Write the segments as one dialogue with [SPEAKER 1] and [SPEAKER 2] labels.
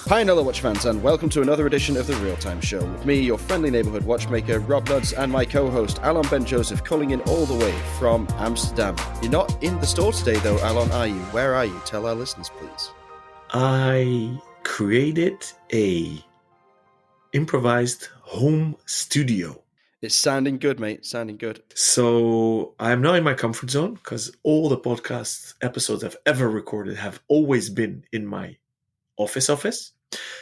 [SPEAKER 1] Hi, Hello Watch fans, and welcome to another edition of the Real Time Show with me, your friendly neighbourhood watchmaker, Rob Nuds, and my co-host, Alon Ben Joseph, calling in all the way from Amsterdam. You're not in the store today, though, Alon, are you? Where are you? Tell our listeners, please.
[SPEAKER 2] I created a improvised home studio.
[SPEAKER 1] It's sounding good, mate. Sounding good.
[SPEAKER 2] So I'm now in my comfort zone because all the podcast episodes I've ever recorded have always been in my office.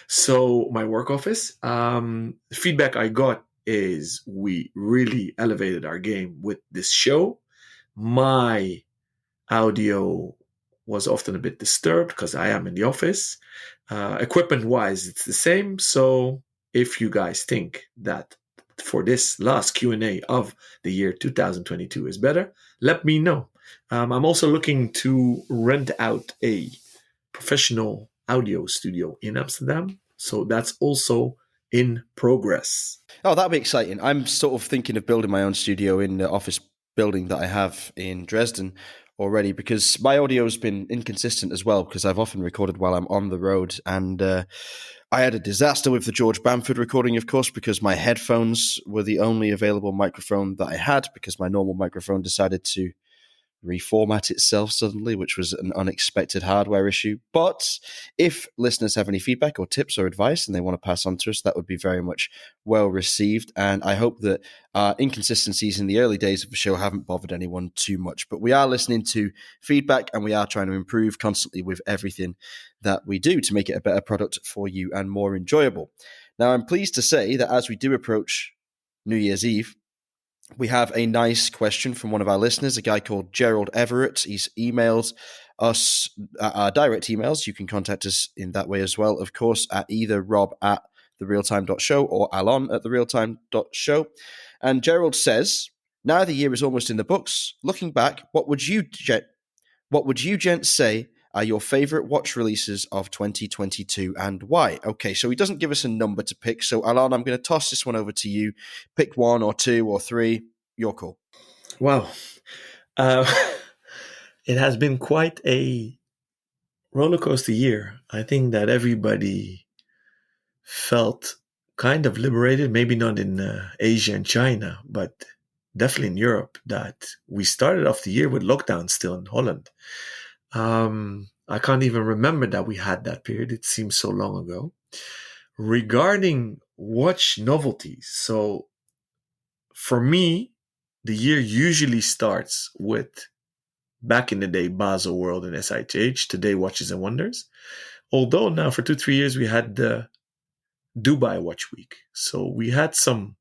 [SPEAKER 2] So my work office. The feedback I got is we really elevated our game with this show. My audio was often a bit disturbed because I am in the office. Equipment-wise, it's the same. So if you guys think that for this last Q&A of the year 2022 is better, let me know. I'm also looking to rent out a professional audio studio in Amsterdam. So that's also in progress.
[SPEAKER 1] Oh, that'll be exciting. I'm sort of thinking of building my own studio in the office building that I have in Dresden already, because my audio has been inconsistent as well, because I've often recorded while I'm on the road, and I had a disaster with the George Bamford recording, of course, because my headphones were the only available microphone that I had, because my normal microphone decided to reformat itself suddenly, which was an unexpected hardware issue. But if listeners have any feedback or tips or advice and they want to pass on to us, that would be very much well received. And I hope that inconsistencies in the early days of the show haven't bothered anyone too much. But we are listening to feedback and we are trying to improve constantly with everything that we do to make it a better product for you and more enjoyable. Now, I'm pleased to say that as we do approach New Year's Eve, we have a nice question from one of our listeners, a guy called Gerald Everett. He's emailed us our direct emails. You can contact us in that way as well, of course, at either rob@therealtime.show or alon@therealtime.show. And Gerald says, now the year is almost in the books. Looking back, what would you gents say are your favorite watch releases of 2022 and why? Okay, so he doesn't give us a number to pick. So, Alon, I'm going to toss this one over to you. Pick one or two or three. Your call.
[SPEAKER 2] Wow. It has been quite a roller coaster year. I think that everybody felt kind of liberated, maybe not in Asia and China, but definitely in Europe, that we started off the year with lockdown still in Holland. I can't even remember that we had that period. It seems so long ago. Regarding watch novelties, so for me, the year usually starts with, back in the day, Basel World and SITH, today Watches and Wonders. Although now for 2-3 years we had the Dubai Watch Week. So we had some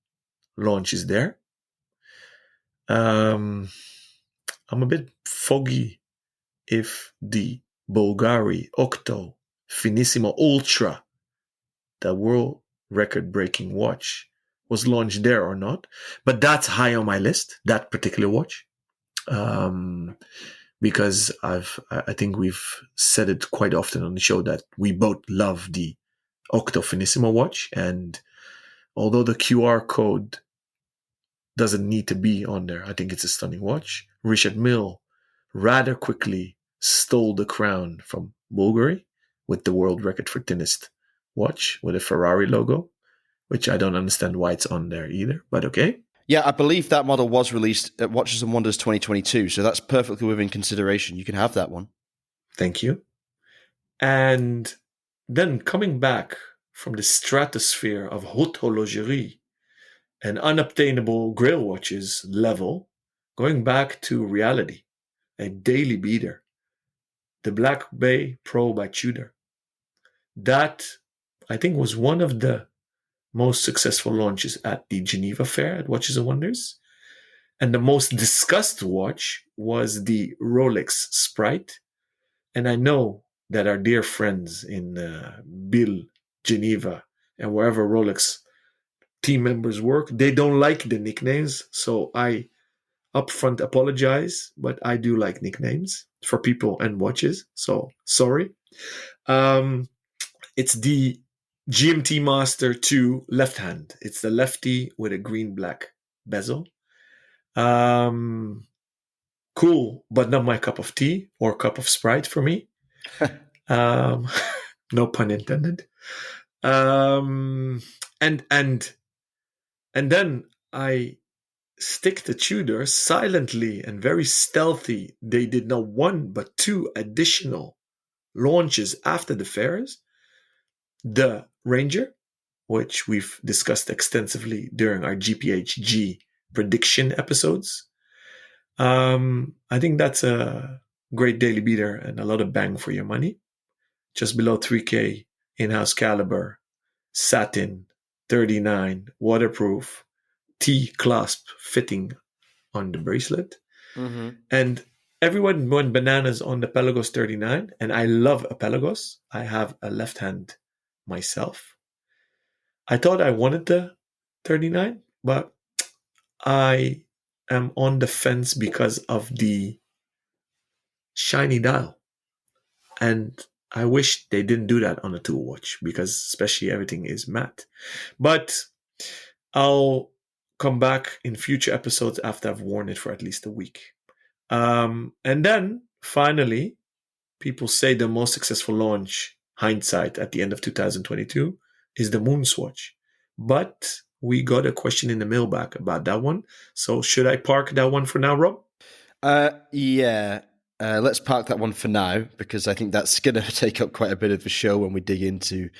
[SPEAKER 2] launches there. I'm a bit foggy if the Bulgari Octo Finissimo Ultra, the world record-breaking watch, was launched there or not. But that's high on my list, that particular watch. Because I think we've said it quite often on the show that we both love the Octo Finissimo watch. And although the QR code doesn't need to be on there, I think it's a stunning watch. Richard Mille rather quickly stole the crown from Bulgari with the world record for thinnest watch with a Ferrari logo, which I don't understand why it's on there either, but okay.
[SPEAKER 1] Yeah, I believe that model was released at Watches and Wonders 2022, so that's perfectly within consideration. You can have that one.
[SPEAKER 2] Thank you. And then coming back from the stratosphere of haute horlogerie and unobtainable grail watches level, going back to reality, a daily beater, the Black Bay Pro by Tudor. That, I think, was one of the most successful launches at the Geneva Fair at Watches and Wonders. And the most discussed watch was the Rolex Sprite. And I know that our dear friends in Bill, Geneva, and wherever Rolex team members work, they don't like the nicknames. So I upfront apologize, but I do like nicknames for people and watches. So sorry. It's the GMT Master 2 left hand. It's the lefty with a green-black bezel. Cool, but not my cup of tea or cup of Sprite for me. No pun intended. Um, and then I stick to Tudor silently and very stealthy. They did not one but two additional launches after the fairs. The Ranger, which we've discussed extensively during our GPHG prediction episodes. I think that's a great daily beater and a lot of bang for your money. Just below 3K, in-house caliber, satin, 39, waterproof, T-clasp fitting on the bracelet.
[SPEAKER 1] Mm-hmm.
[SPEAKER 2] And everyone went bananas on the Pelagos 39, and I love a Pelagos. I have a left hand myself. I thought I wanted the 39, but I am on the fence because of the shiny dial. And I wish they didn't do that on a tool watch because especially everything is matte. But I'll come back in future episodes after I've worn it for at least a week. And then finally, people say the most successful launch, hindsight, at the end of 2022 is the Moonswatch. But we got a question in the mailbag about that one. So should I park that one for now, Rob?
[SPEAKER 1] Yeah. Let's park that one for now because I think that's going to take up quite a bit of the show when we dig into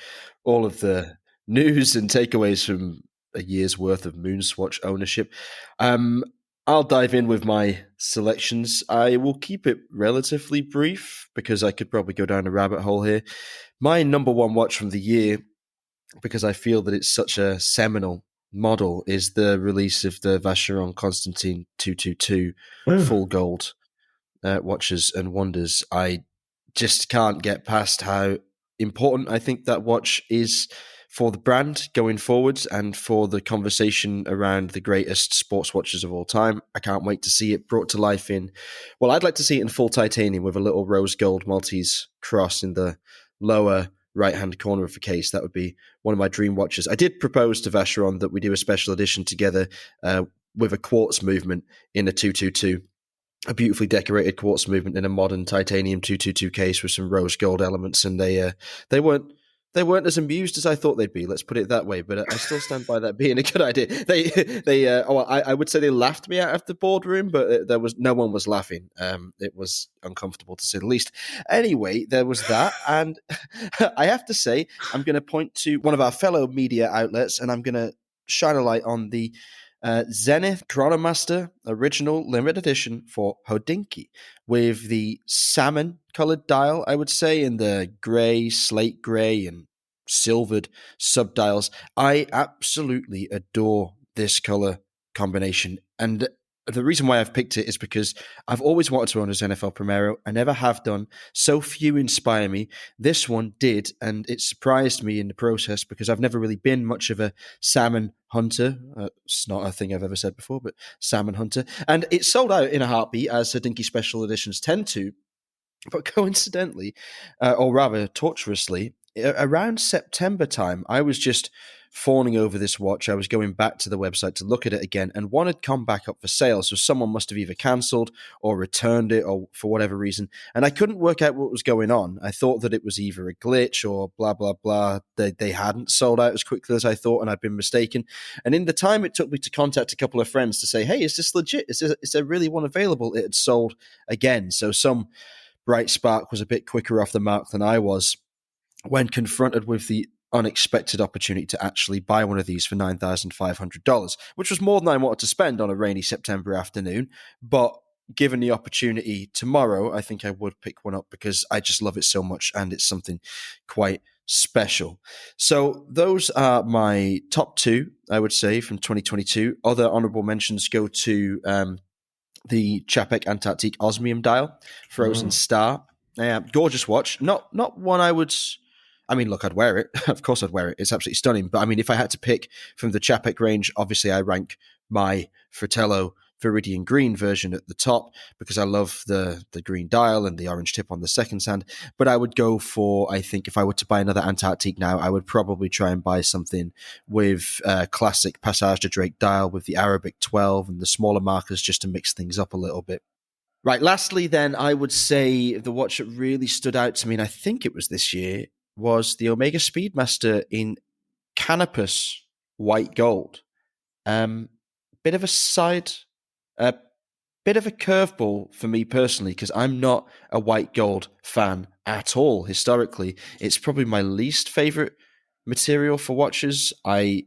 [SPEAKER 1] all of the news and takeaways from a year's worth of Moonswatch ownership. I'll dive in with my selections. I will keep it relatively brief because I could probably go down a rabbit hole here. My number one watch from the year, because I feel that it's such a seminal model, is the release of the Vacheron Constantin 222 full gold watches and wonders. I just can't get past how important I think that watch is for the brand going forwards and for the conversation around the greatest sports watches of all time. I can't wait to see it brought to life in, well, I'd like to see it in full titanium with a little rose gold Maltese cross in the lower right-hand corner of the case. That would be one of my dream watches. I did propose to Vacheron that we do a special edition together with a quartz movement in a 222. A beautifully decorated quartz movement in a modern titanium 222 case with some rose gold elements, and they weren't as amused as I thought they'd be. Let's put it that way. But I still stand by that being a good idea. I would say they laughed me out of the boardroom, but there was no one was laughing. It was uncomfortable to say the least. Anyway, there was that, and I have to say I'm going to point to one of our fellow media outlets, and I'm going to shine a light on the Zenith Chronomaster Original Limited Edition for Hodinkee with the salmon colored dial, I would say, in the grey, slate grey, and silvered subdials. I absolutely adore this color combination. And the reason why I've picked it is because I've always wanted to own a Zenith Primero. I never have done. So few inspire me. This one did, and it surprised me in the process because I've never really been much of a salmon hunter. It's not a thing I've ever said before, but salmon hunter. And it sold out in a heartbeat, as Hodinkee special editions tend to. But coincidentally, or rather tortuously, around September time, I was just fawning over this watch. I was going back to the website to look at it again, and one had come back up for sale. So someone must have either cancelled or returned it, or for whatever reason. And I couldn't work out what was going on. I thought that it was either a glitch or blah, blah, blah. They hadn't sold out as quickly as I thought, and I'd been mistaken. And in the time it took me to contact a couple of friends to say, hey, is this legit? Is there really one available? It had sold again. So some bright spark was a bit quicker off the mark than I was when confronted with the unexpected opportunity to actually buy one of these for $9,500, which was more than I wanted to spend on a rainy September afternoon. But given the opportunity tomorrow, I think I would pick one up because I just love it so much and it's something quite special. So those are my top two, I would say, from 2022. Other honorable mentions go to the Chapek Antarctique Osmium dial, Frozen Star. Gorgeous watch. Not one I would... I mean, look, I'd wear it. Of course I'd wear it. It's absolutely stunning. But I mean, if I had to pick from the Chapek range, obviously I rank my Fratello Viridian Green version at the top because I love the green dial and the orange tip on the second sand. But I would go for, I think, if I were to buy another Antarctique now, I would probably try and buy something with classic Passage de Drake dial with the Arabic 12 and the smaller markers just to mix things up a little bit. Right, lastly then, I would say the watch that really stood out to me, and I think it was this year, was the Omega Speedmaster in Canopus white gold. Um, bit of a side, a bit of a curveball for me personally because I'm not a white gold fan at all. Historically, it's probably my least favorite material for watches. I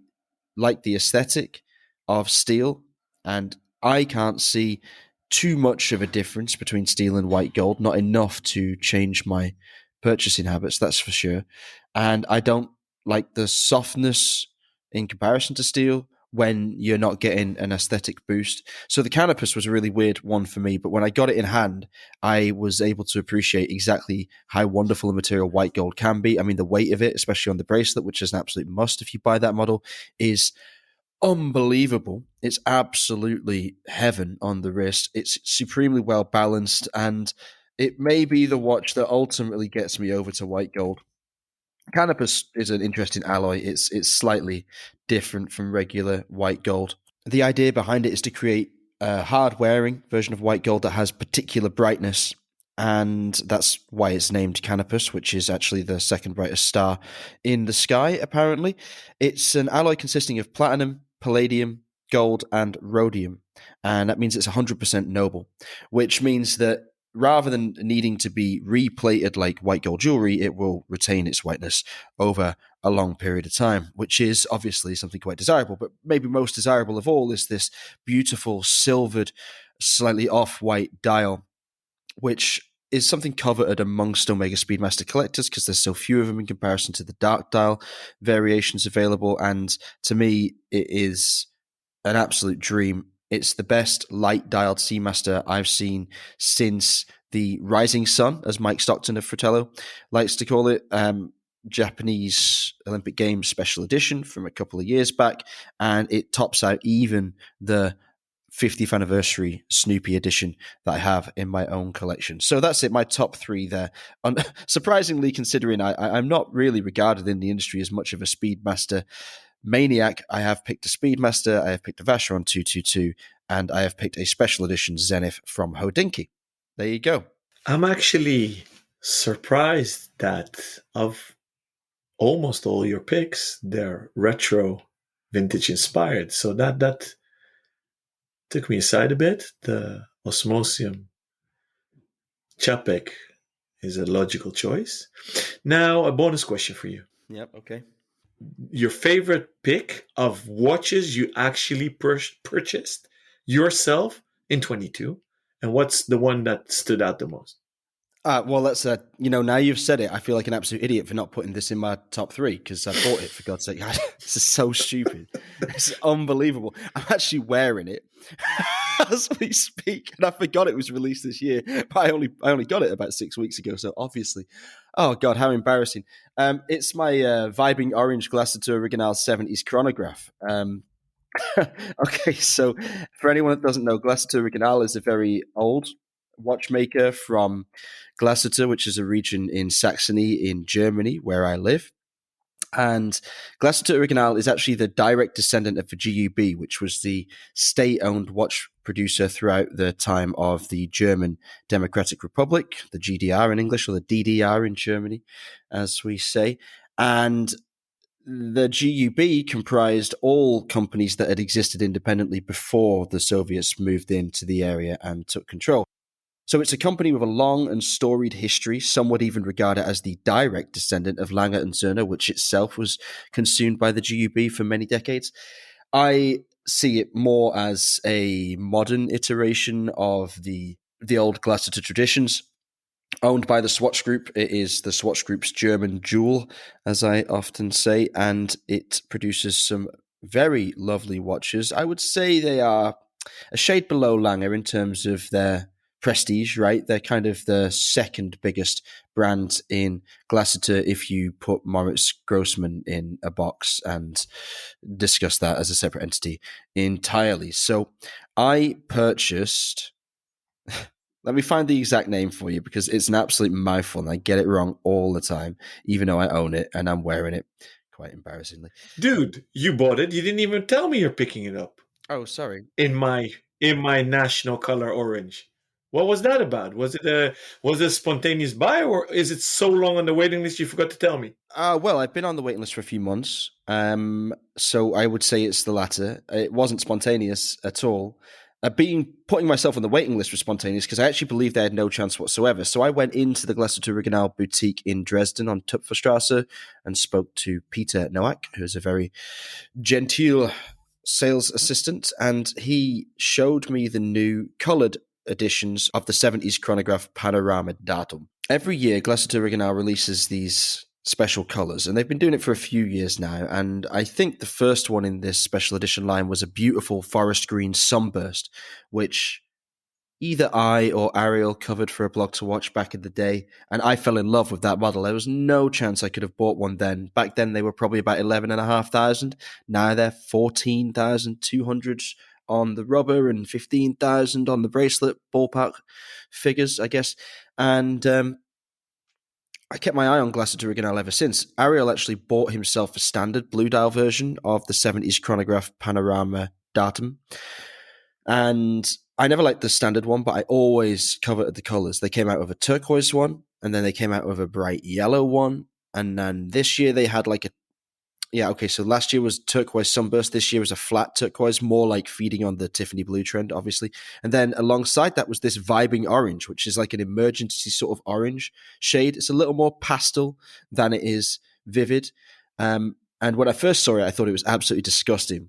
[SPEAKER 1] like the aesthetic of steel, and I can't see too much of a difference between steel and white gold. Not enough to change my purchasing habits, that's for sure. And I don't like the softness in comparison to steel when you're not getting an aesthetic boost. So the Canopus was a really weird one for me, but when I got it in hand, I was able to appreciate exactly how wonderful a material white gold can be. I mean, the weight of it, especially on the bracelet, which is an absolute must if you buy that model, is unbelievable. It's absolutely heaven on the wrist. It's supremely well balanced, and it may be the watch that ultimately gets me over to white gold. Canopus is an interesting alloy. It's slightly different from regular white gold. The idea behind it is to create a hard wearing version of white gold that has particular brightness, and that's why it's named Canopus, which is actually the second brightest star in the sky, apparently. It's an alloy consisting of platinum, palladium, gold, and rhodium, and that means it's 100% noble, which means that rather than needing to be replated like white gold jewelry, it will retain its whiteness over a long period of time, which is obviously something quite desirable. But maybe most desirable of all is this beautiful silvered, slightly off-white dial, which is something coveted amongst Omega Speedmaster collectors because there's so few of them in comparison to the dark dial variations available. And to me, it is an absolute dream. It's the best light dialed Seamaster I've seen since the Rising Sun, as Mike Stockton of Fratello likes to call it. Japanese Olympic Games special edition from a couple of years back, and it tops out even the 50th anniversary Snoopy edition that I have in my own collection. So that's it, my top three there. Surprisingly, considering I'm not really regarded in the industry as much of a Speedmaster maniac, I have picked a Speedmaster, I have picked a Vacheron 222, and I have picked a special edition Zenith from Hodinkee. There you go.
[SPEAKER 2] I'm actually surprised that of almost all your picks, they're retro vintage inspired. So that took me aside a bit. The Osmosium Chapek is a logical choice. Now, a bonus question for you.
[SPEAKER 1] Yep, okay.
[SPEAKER 2] Your favorite pick of watches you actually purchased yourself in 22, and what's the one that stood out the most?
[SPEAKER 1] Well, that's now you've said it. I feel like an absolute idiot for not putting this in my top three because I bought it, for God's sake. This is so stupid. It's unbelievable. I'm actually wearing it as we speak, and I forgot it was released this year. But I only got it about 6 weeks ago, so obviously, oh God, how embarrassing. It's my Vibing Orange Glacétur Original 70s chronograph. Okay, so for anyone that doesn't know, Glacétur Original is a very old watchmaker from Glacétur, which is a region in Saxony in Germany where I live. And Glacétur Original is actually the direct descendant of the GUB, which was the state-owned watch producer throughout the time of the German Democratic Republic, the GDR in English, or the DDR in Germany, as we say. And the GUB comprised all companies that had existed independently before the Soviets moved into the area and took control. So it's a company with a long and storied history. Some would even regard it as the direct descendant of Lange and Söhne, which itself was consumed by the GUB for many decades. I see it more as a modern iteration of the old Glacétur traditions. Owned by the Swatch Group, it is the Swatch Group's German jewel, as I often say, and it produces some very lovely watches. I would say they are a shade below Lange in terms of their prestige, right? They're kind of the second biggest brand in Glacétur if you put Moritz Grossman in a box and discuss that as a separate entity entirely. So I purchased... Let me find the exact name for you because it's an absolute mouthful and I get it wrong all the time, even though I own it and I'm wearing it quite embarrassingly.
[SPEAKER 2] Dude, you bought it. You didn't even tell me you're picking it up
[SPEAKER 1] Oh, sorry.
[SPEAKER 2] in my national color orange. What was that about? Was it a spontaneous buy, or is it so long on the waiting list you forgot to tell me?
[SPEAKER 1] Well, I've been on the waiting list for a few months, so I would say it's the latter. It wasn't spontaneous at all. Putting myself on the waiting list was spontaneous because I actually believed they had no chance whatsoever. So I went into the Glashütte Original boutique in Dresden on Tupferstrasse and spoke to Peter Nowak, who's a very genteel sales assistant, and he showed me the new coloured editions of the 70s chronograph Panorama Datum. Every year, Glashütte Original releases these special colours, and they've been doing it for a few years now. And I think the first one in this special edition line was a beautiful forest green sunburst, which either I or Ariel covered for a blog to watch back in the day, and I fell in love with that model. There was no chance I could have bought one then. Back then, they were probably about 11,500. Now they're 14,200 on the rubber and 15,000 on the bracelet, ballpark figures, I guess. And I kept my eye on Glashütte Original ever since. Ariel actually bought himself a standard blue dial version of the 70s chronograph Panorama Datum. And I never liked the standard one, but I always coveted the colors. They came out with a turquoise one, and then they came out with a bright yellow one. And then this year they had so last year was turquoise sunburst. This year was a flat turquoise, more like feeding on the Tiffany blue trend, obviously. And then alongside that was this vibing orange, which is like an emergency sort of orange shade. It's a little more pastel than it is vivid. And when I first saw it, I thought it was absolutely disgusting.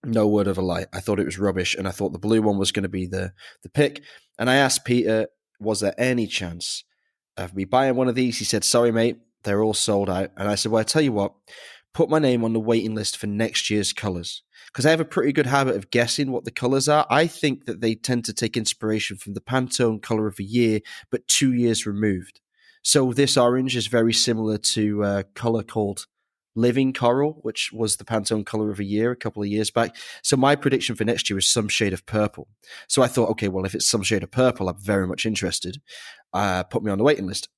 [SPEAKER 1] No word of a lie. I thought it was rubbish, and I thought the blue one was going to be the pick. And I asked Peter, was there any chance of me buying one of these? He said, sorry, mate, they're all sold out. And I said, well, I tell you what, put my name on the waiting list for next year's colours, because I have a pretty good habit of guessing what the colours are. I think that they tend to take inspiration from the Pantone colour of the year, but 2 years removed. So this orange is very similar to a colour called Living Coral, which was the Pantone color of a year a couple of years back. So my prediction for next year is some shade of purple. So I thought, okay, well, if it's some shade of purple, I'm very much interested. Put me on the waiting list.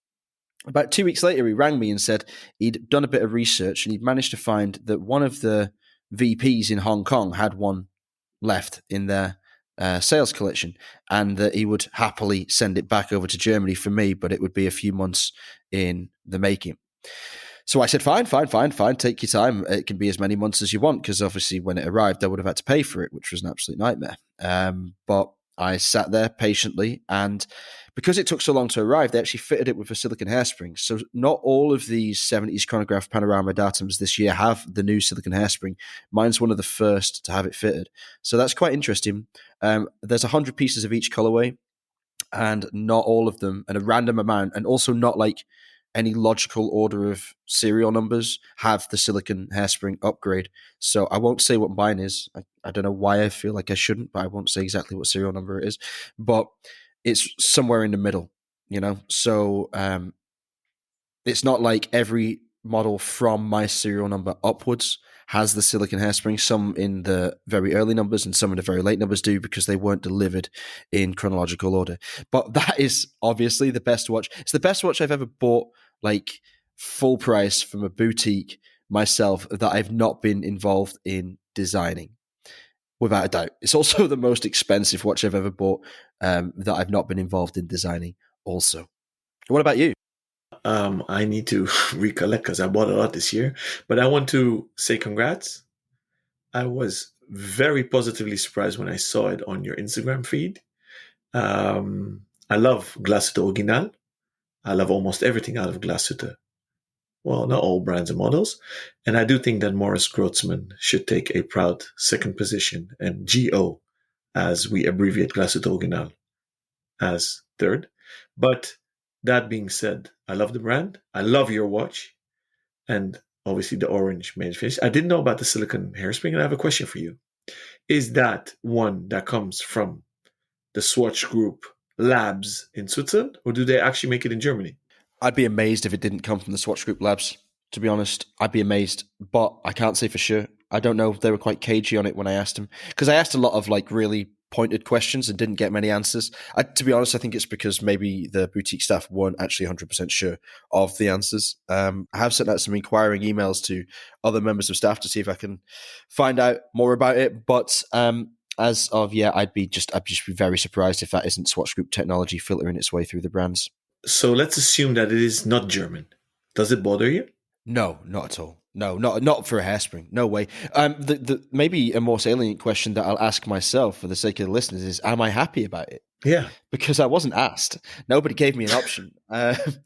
[SPEAKER 1] About 2 weeks later, he rang me and said he'd done a bit of research and he'd managed to find that one of the VPs in Hong Kong had one left in their sales collection, and that he would happily send it back over to Germany for me, but it would be a few months in the making. So I said, fine, take your time. It can be as many months as you want, because obviously when it arrived, I would have had to pay for it, which was an absolute nightmare. But I sat there patiently, and because it took so long to arrive, they actually fitted it with a silicone hairspring. So not all of these 70s chronograph Panorama Datums this year have the new silicone hairspring. Mine's one of the first to have it fitted. So that's quite interesting. There's 100 pieces of each colorway, and not all of them, and a random amount, and also not like any logical order of serial numbers have the silicon hairspring upgrade. So I won't say what mine is. I don't know why I feel like I shouldn't, but I won't say exactly what serial number it is. But it's somewhere in the middle, you know? So it's not like every model from my serial number upwards has the silicon hairspring. Some in the very early numbers and some in the very late numbers do, because they weren't delivered in chronological order. But that is obviously the best watch. It's the best watch I've ever bought, like full price from a boutique myself, that I've not been involved in designing, without a doubt. It's also the most expensive watch I've ever bought that I've not been involved in designing also. What about you?
[SPEAKER 2] I need to recollect because I bought a lot this year, but I want to say congrats. I was very positively surprised when I saw it on your Instagram feed. I love Glashütte Original. I love almost everything out of Glashütte. Well, not all brands and models. And I do think that Morris Grotzman should take a proud second position, and GO, as we abbreviate Glashütte Original, as third. But that being said, I love the brand. I love your watch. And obviously the orange matte finish. I didn't know about the silicone hairspring, and I have a question for you. Is that one that comes from the Swatch Group labs in Switzerland, or do they actually make it in Germany?
[SPEAKER 1] I'd be amazed if it didn't come from the Swatch Group labs, to be honest. I'd be amazed, but I can't say for sure. I don't know. They were quite cagey on it when I asked them, because I asked a lot of like really pointed questions and didn't get many answers. To be honest, I think it's because maybe the boutique staff weren't actually 100% sure of the answers. I have sent out some inquiring emails to other members of staff to see if I can find out more about it, but As of yet, I'd just be very surprised if that isn't Swatch Group technology filtering its way through the brands.
[SPEAKER 2] So let's assume that it is not German. Does it bother you?
[SPEAKER 1] No, not at all. No, not for a hairspring. No way. The maybe a more salient question that I'll ask myself for the sake of the listeners is: am I happy about it?
[SPEAKER 2] Yeah.
[SPEAKER 1] Because I wasn't asked. Nobody gave me an option. And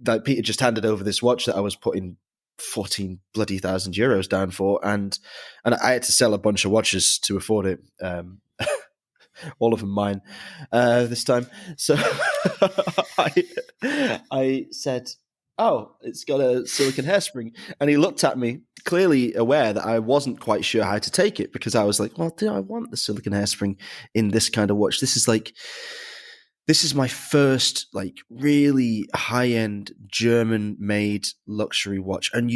[SPEAKER 1] like Peter just handed over this watch that I was putting 14 bloody thousand euros down for, and I had to sell a bunch of watches to afford it. All of them mine this time. So I said, "Oh, it's got a silicon hairspring," and he looked at me, clearly aware that I wasn't quite sure how to take it, because I was like, "Well, do I want the silicon hairspring in this kind of watch? This is my first like really high-end German-made luxury watch." And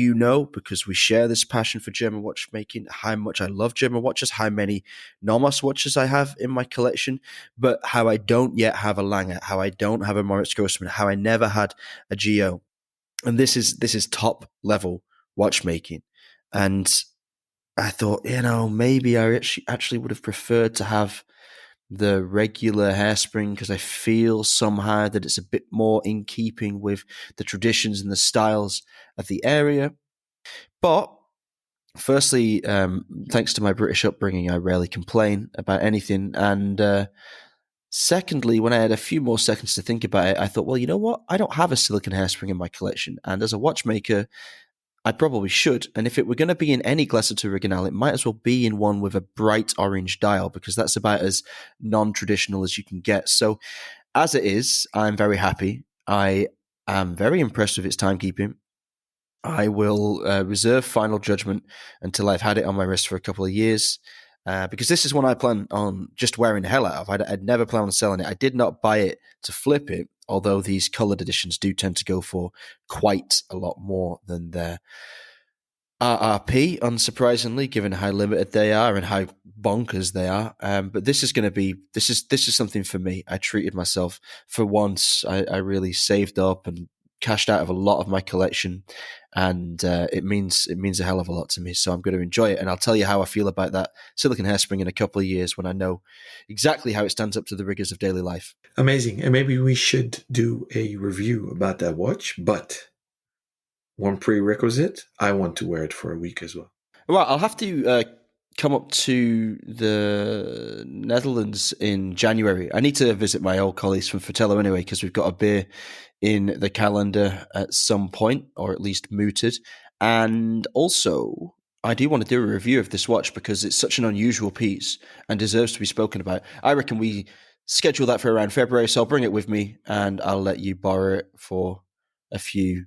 [SPEAKER 1] because we share this passion for German watchmaking, how much I love German watches, how many Nomos watches I have in my collection, but how I don't yet have a Lange, how I don't have a Moritz Grossman, how I never had a Geo. And this is top level watchmaking. And I thought, maybe I actually would have preferred to have the regular hairspring, because I feel somehow that it's a bit more in keeping with the traditions and the styles of the area. But firstly, thanks to my British upbringing, I rarely complain about anything. And secondly, when I had a few more seconds to think about it, I thought, well, you know what? I don't have a silicon hairspring in my collection. And as a watchmaker, I probably should. And if it were going to be in any Glacétur Original, it might as well be in one with a bright orange dial, because that's about as non-traditional as you can get. So as it is, I'm very happy. I am very impressed with its timekeeping. I will reserve final judgment until I've had it on my wrist for a couple of years, because this is one I plan on just wearing the hell out of. I'd never plan on selling it. I did not buy it to flip it, although these coloured editions do tend to go for quite a lot more than their RRP, unsurprisingly, given how limited they are and how bonkers they are. But this is going to be this is something for me. I treated myself for once. I really saved up and cashed out of a lot of my collection, and it means a hell of a lot to me. So I'm going to enjoy it, and I'll tell you how I feel about that silicon hairspring in a couple of years when I know exactly how it stands up to the rigors of daily life.
[SPEAKER 2] Amazing. And maybe we should do a review about that watch, but one prerequisite, I want to wear it for a week as well.
[SPEAKER 1] Well, I'll have to come up to the Netherlands in January. I need to visit my old colleagues from Fratello anyway, because we've got a beer in the calendar at some point, or at least mooted. And also, I do want to do a review of this watch because it's such an unusual piece and deserves to be spoken about. I reckon we schedule that for around February, so I'll bring it with me and I'll let you borrow it for a few,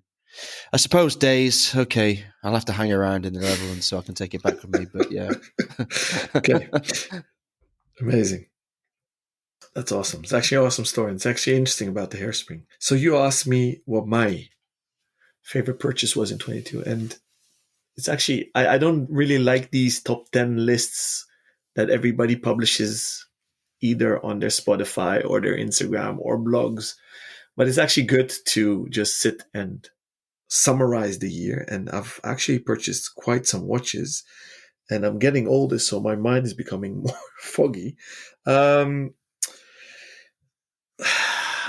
[SPEAKER 1] I suppose, days. Okay, I'll have to hang around in the Netherlands so I can take it back with me. But yeah.
[SPEAKER 2] Okay. Amazing. That's awesome. It's actually an awesome story. It's actually interesting about the hairspring. So you asked me what my favorite purchase was in 22. And it's actually, I don't really like these top 10 lists that everybody publishes either on their Spotify or their Instagram or blogs. But it's actually good to just sit and summarize the year. And I've actually purchased quite some watches. And I'm getting older, so my mind is becoming more foggy.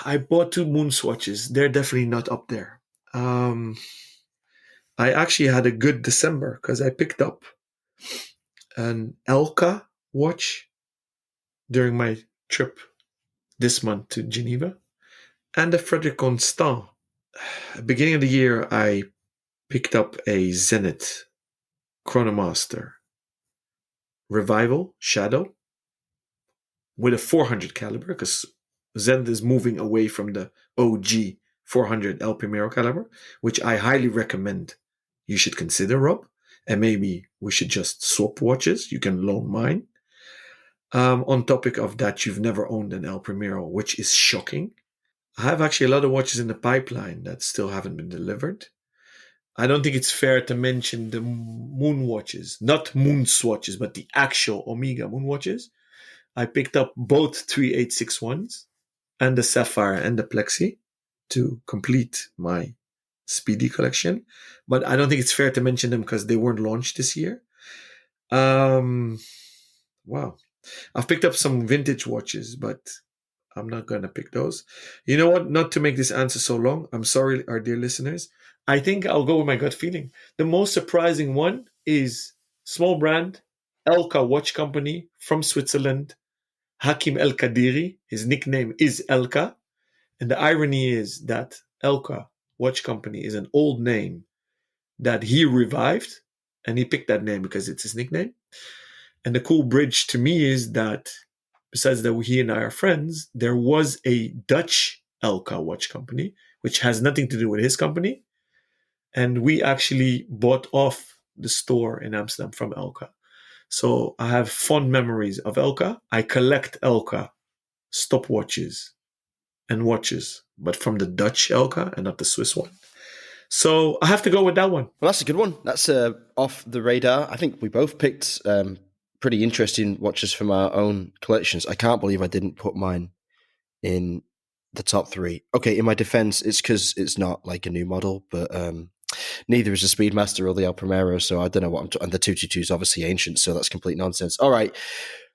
[SPEAKER 2] I bought 2 Moonswatches. They're definitely not up there. I actually had a good December because I picked up an Elka watch during my trip this month to Geneva, and a Frederic Constant. Beginning of the year, I picked up a Zenith Chronomaster Revival Shadow with a 400 caliber, because Zenith is moving away from the OG 400 El Primero caliber, which I highly recommend you should consider, Rob. And maybe we should just swap watches. You can loan mine. On topic of that, you've never owned an El Primero, which is shocking. I have actually a lot of watches in the pipeline that still haven't been delivered. I don't think it's fair to mention the moon watches, not moon swatches, but the actual Omega moon watches. I picked up both 3861s and the Sapphire and the Plexi to complete my Speedy collection. But I don't think it's fair to mention them because they weren't launched this year. Wow. I've picked up some vintage watches, but I'm not going to pick those. You know what? Not to make this answer so long, I'm sorry, our dear listeners. I think I'll go with my gut feeling. The most surprising one is small brand, Elka Watch Company from Switzerland, Hakim El Kadiri. His nickname is Elka. And the irony is that Elka Watch Company is an old name that he revived, and he picked that name because it's his nickname. And the cool bridge to me is that besides that he and I are friends, there was a Dutch Elka watch company, which has nothing to do with his company. And we actually bought off the store in Amsterdam from Elka. So I have fond memories of Elka. I collect Elka stopwatches and watches, but from the Dutch Elka and not the Swiss one. So I have to go with that one.
[SPEAKER 1] Well, that's a good one. That's off the radar. I think we both picked pretty interesting watches from our own collections. I can't believe I didn't put mine in the top three. Okay, in my defense, it's because it's not like a new model, but neither is the Speedmaster or the El Primero, so I don't know what and the 222 is obviously ancient, so that's complete nonsense. All right,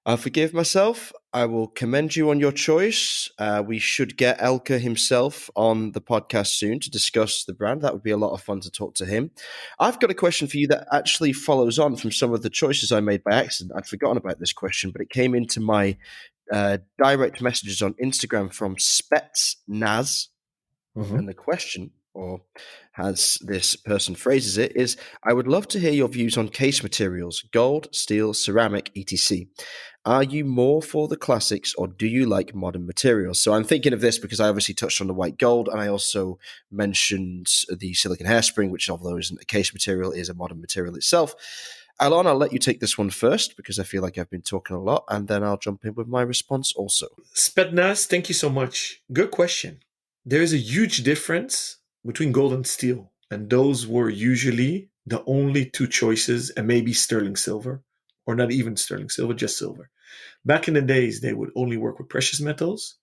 [SPEAKER 1] I'll forgive myself. I will commend you on your choice. We should get Elka himself on the podcast soon to discuss the brand. That would be a lot of fun to talk to him. I've got a question for you that actually follows on from some of the choices I made by accident. I'd forgotten about this question, but it came into my direct messages on Instagram from Spets Naz.
[SPEAKER 2] Mm-hmm.
[SPEAKER 1] And the question, or as this person phrases it, is I would love to hear your views on case materials, gold, steel, ceramic, etc. Are you more for the classics or do you like modern materials? So I'm thinking of this because I obviously touched on the white gold and I also mentioned the silicon hairspring, which although isn't a case material, is a modern material itself. Alon, I'll let you take this one first because I feel like I've been talking a lot, and then I'll jump in with my response also.
[SPEAKER 2] Spetnaz, thank you so much. Good question. There is a huge difference between gold and steel, and those were usually the only two choices, and maybe sterling silver, or not even sterling silver, just silver. Back in the days, they would only work with precious metals.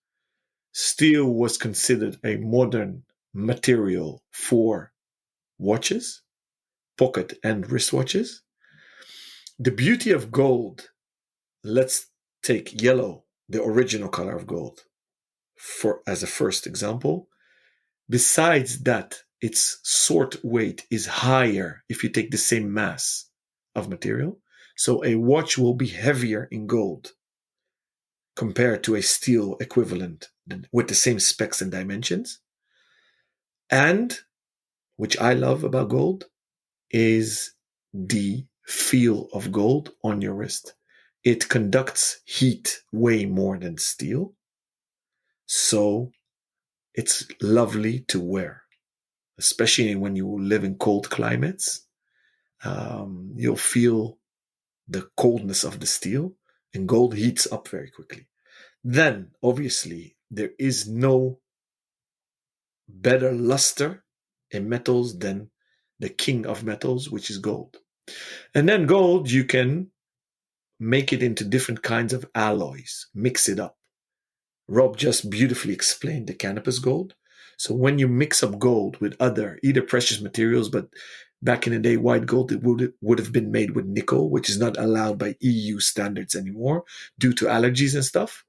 [SPEAKER 2] Steel was considered a modern material for watches, pocket and wristwatches. The beauty of gold, let's take yellow, the original color of gold, for as a first example. Besides that, its sort weight is higher if you take the same mass of material. So a watch will be heavier in gold compared to a steel equivalent with the same specs and dimensions. And, which I love about gold, is the feel of gold on your wrist. It conducts heat way more than steel. So it's lovely to wear, especially when you live in cold climates. You'll feel the coldness of the steel, and gold heats up very quickly. Then, obviously, there is no better luster in metals than the king of metals, which is gold. And then gold, you can make it into different kinds of alloys, mix it up. Rob just beautifully explained the Canopus gold. So when you mix up gold with other, either precious materials, but back in the day, white gold it would have been made with nickel, which is not allowed by EU standards anymore due to allergies and stuff.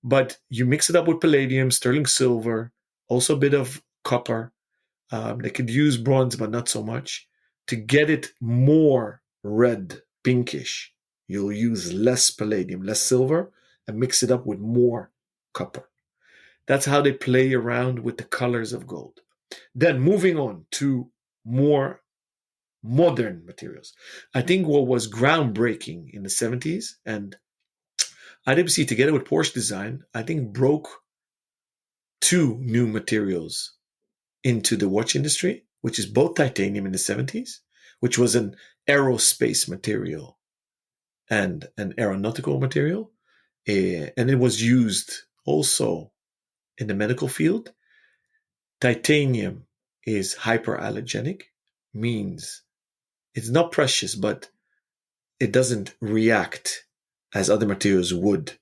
[SPEAKER 2] But you mix it up with palladium, sterling silver, also a bit of copper. They could use bronze, but not so much. To get it more red, pinkish, you'll use less palladium, less silver, and mix it up with more copper. That's how they play around with the colors of gold. Then moving on to more modern materials. I think what was groundbreaking in the 70s, and IWC together with Porsche Design, I think broke two new materials into the watch industry, which is both titanium in the 70s, which was an aerospace material and an aeronautical material. And it was used also in the medical field. Titanium is hyperallergenic, means it's not precious, but it doesn't react as other materials would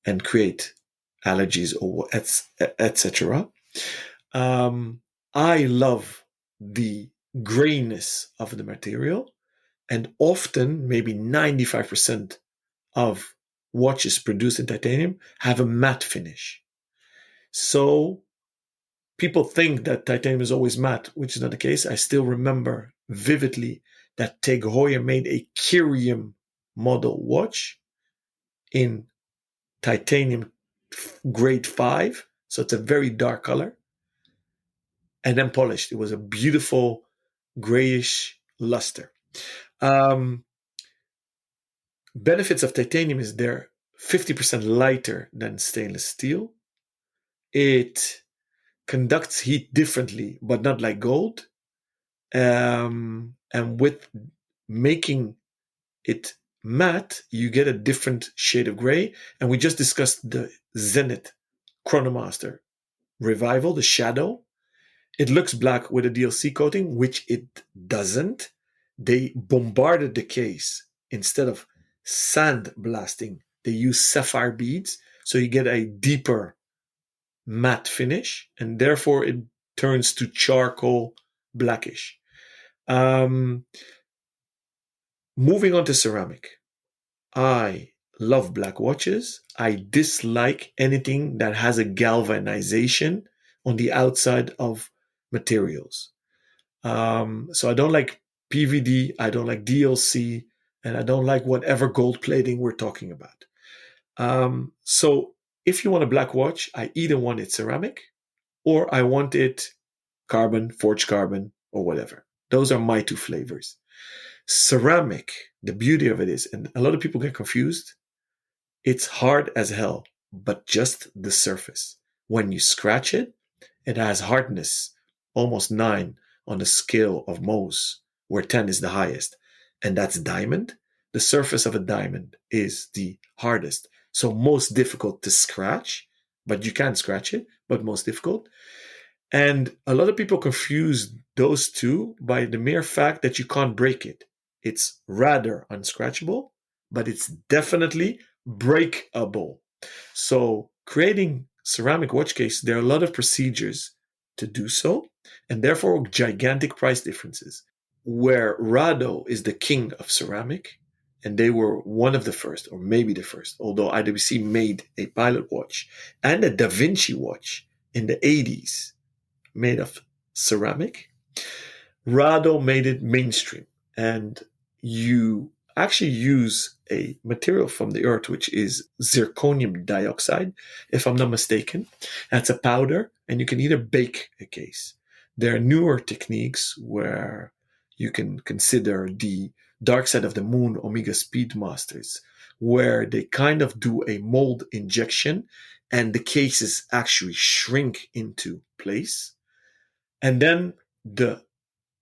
[SPEAKER 2] and create allergies or etc. I love the grayness of the material, and often maybe 95% of watches produced in titanium have a matte finish. So people think that titanium is always matte, which is not the case. I still remember vividly that Tag Heuer made a Kyrium model watch in titanium grade 5. So it's a very dark color. And then polished. It was a beautiful grayish luster. Benefits of titanium is they're 50% lighter than stainless steel. It conducts heat differently, but not like gold. And with making it matte, you get a different shade of gray. And we just discussed the Zenith Chronomaster Revival, the Shadow. It looks black with a DLC coating, which it doesn't. They bombarded the case. Instead of sand blasting, they use sapphire beads. So you get a deeper matte finish, and therefore it turns to charcoal blackish. Moving on to ceramic. I love black watches. I dislike anything that has a galvanization on the outside of materials. So I don't like PVD, I don't like DLC, and I don't like whatever gold plating we're talking about. So if you want a black watch, I either want it ceramic or I want it carbon, forged carbon, or whatever. Those are my two flavors. Ceramic, the beauty of it is, and a lot of people get confused, it's hard as hell, but just the surface. When you scratch it, it has hardness, almost 9 on the scale of Mohs, where 10 is the highest. And that's diamond. The surface of a diamond is the hardest. So most difficult to scratch, but you can scratch it, but most difficult. And a lot of people confuse those two by the mere fact that you can't break it. It's rather unscratchable, but it's definitely breakable. So creating ceramic watch case, there are a lot of procedures to do so, and therefore gigantic price differences. Where Rado is the king of ceramic, and they were one of the first, or maybe the first, although IWC made a pilot watch and a Da Vinci watch in the 80s made of ceramic. Rado made it mainstream, and you actually use a material from the earth, which is zirconium dioxide, if I'm not mistaken. That's a powder, and you can either bake a case. There are newer techniques where you can consider the Dark Side of the Moon Omega Speedmasters, where they kind of do a mold injection and the cases actually shrink into place. And then the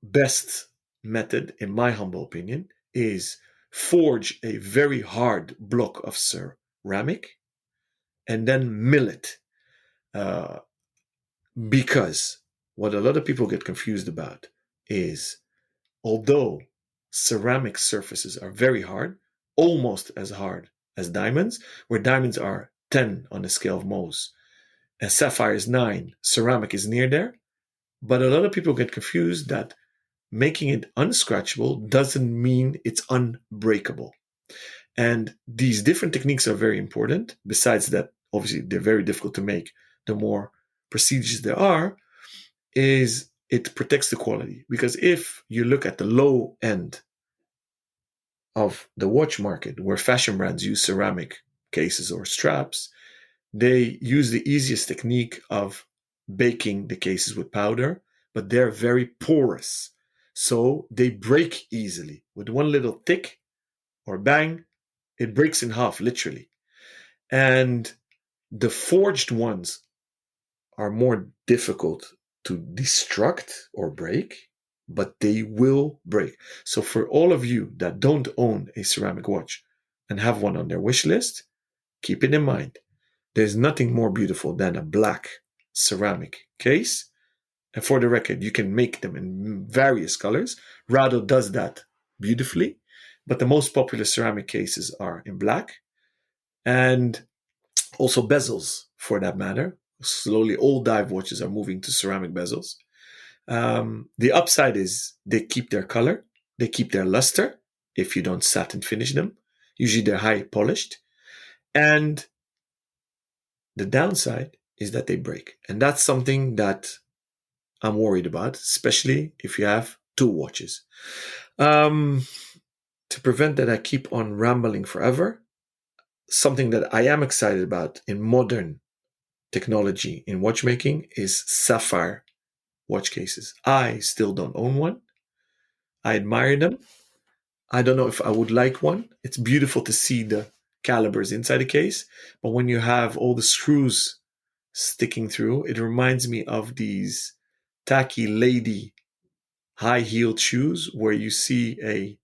[SPEAKER 2] best method, in my humble opinion, is forge a very hard block of ceramic and then mill it. Because what a lot of people get confused about is, although ceramic surfaces are very hard, almost as hard as diamonds, where diamonds are 10 on the scale of Mohs, and sapphire is 9, ceramic is near there. But a lot of people get confused that making it unscratchable doesn't mean it's unbreakable. And these different techniques are very important. Besides that, obviously, they're very difficult to make. The more procedures there are, is it protects the quality. Because if you look at the low end of the watch market, where fashion brands use ceramic cases or straps, they use the easiest technique of baking the cases with powder, but they're very porous. So they break easily. With one little tick or bang, it breaks in half, literally. And the forged ones are more difficult to destruct or break, but they will break. So for all of you that don't own a ceramic watch and have one on their wish list, keep it in mind. There's nothing more beautiful than a black ceramic case. And for the record, you can make them in various colors. Rado does that beautifully, but the most popular ceramic cases are in black. And also bezels, for that matter. Slowly, all dive watches are moving to ceramic bezels. The upside is they keep their color, they keep their luster if you don't satin finish them. Usually they're high polished. And the downside is that they break. And that's something that I'm worried about, especially if you have two watches. To prevent that I keep on rambling forever, something that I am excited about in modern technology in watchmaking is sapphire watch cases. I still don't own one. I admire them. I don't know if I would like one. It's beautiful to see the calibers inside the case, but when you have all the screws sticking through, it reminds me of these tacky lady high-heeled shoes where you see a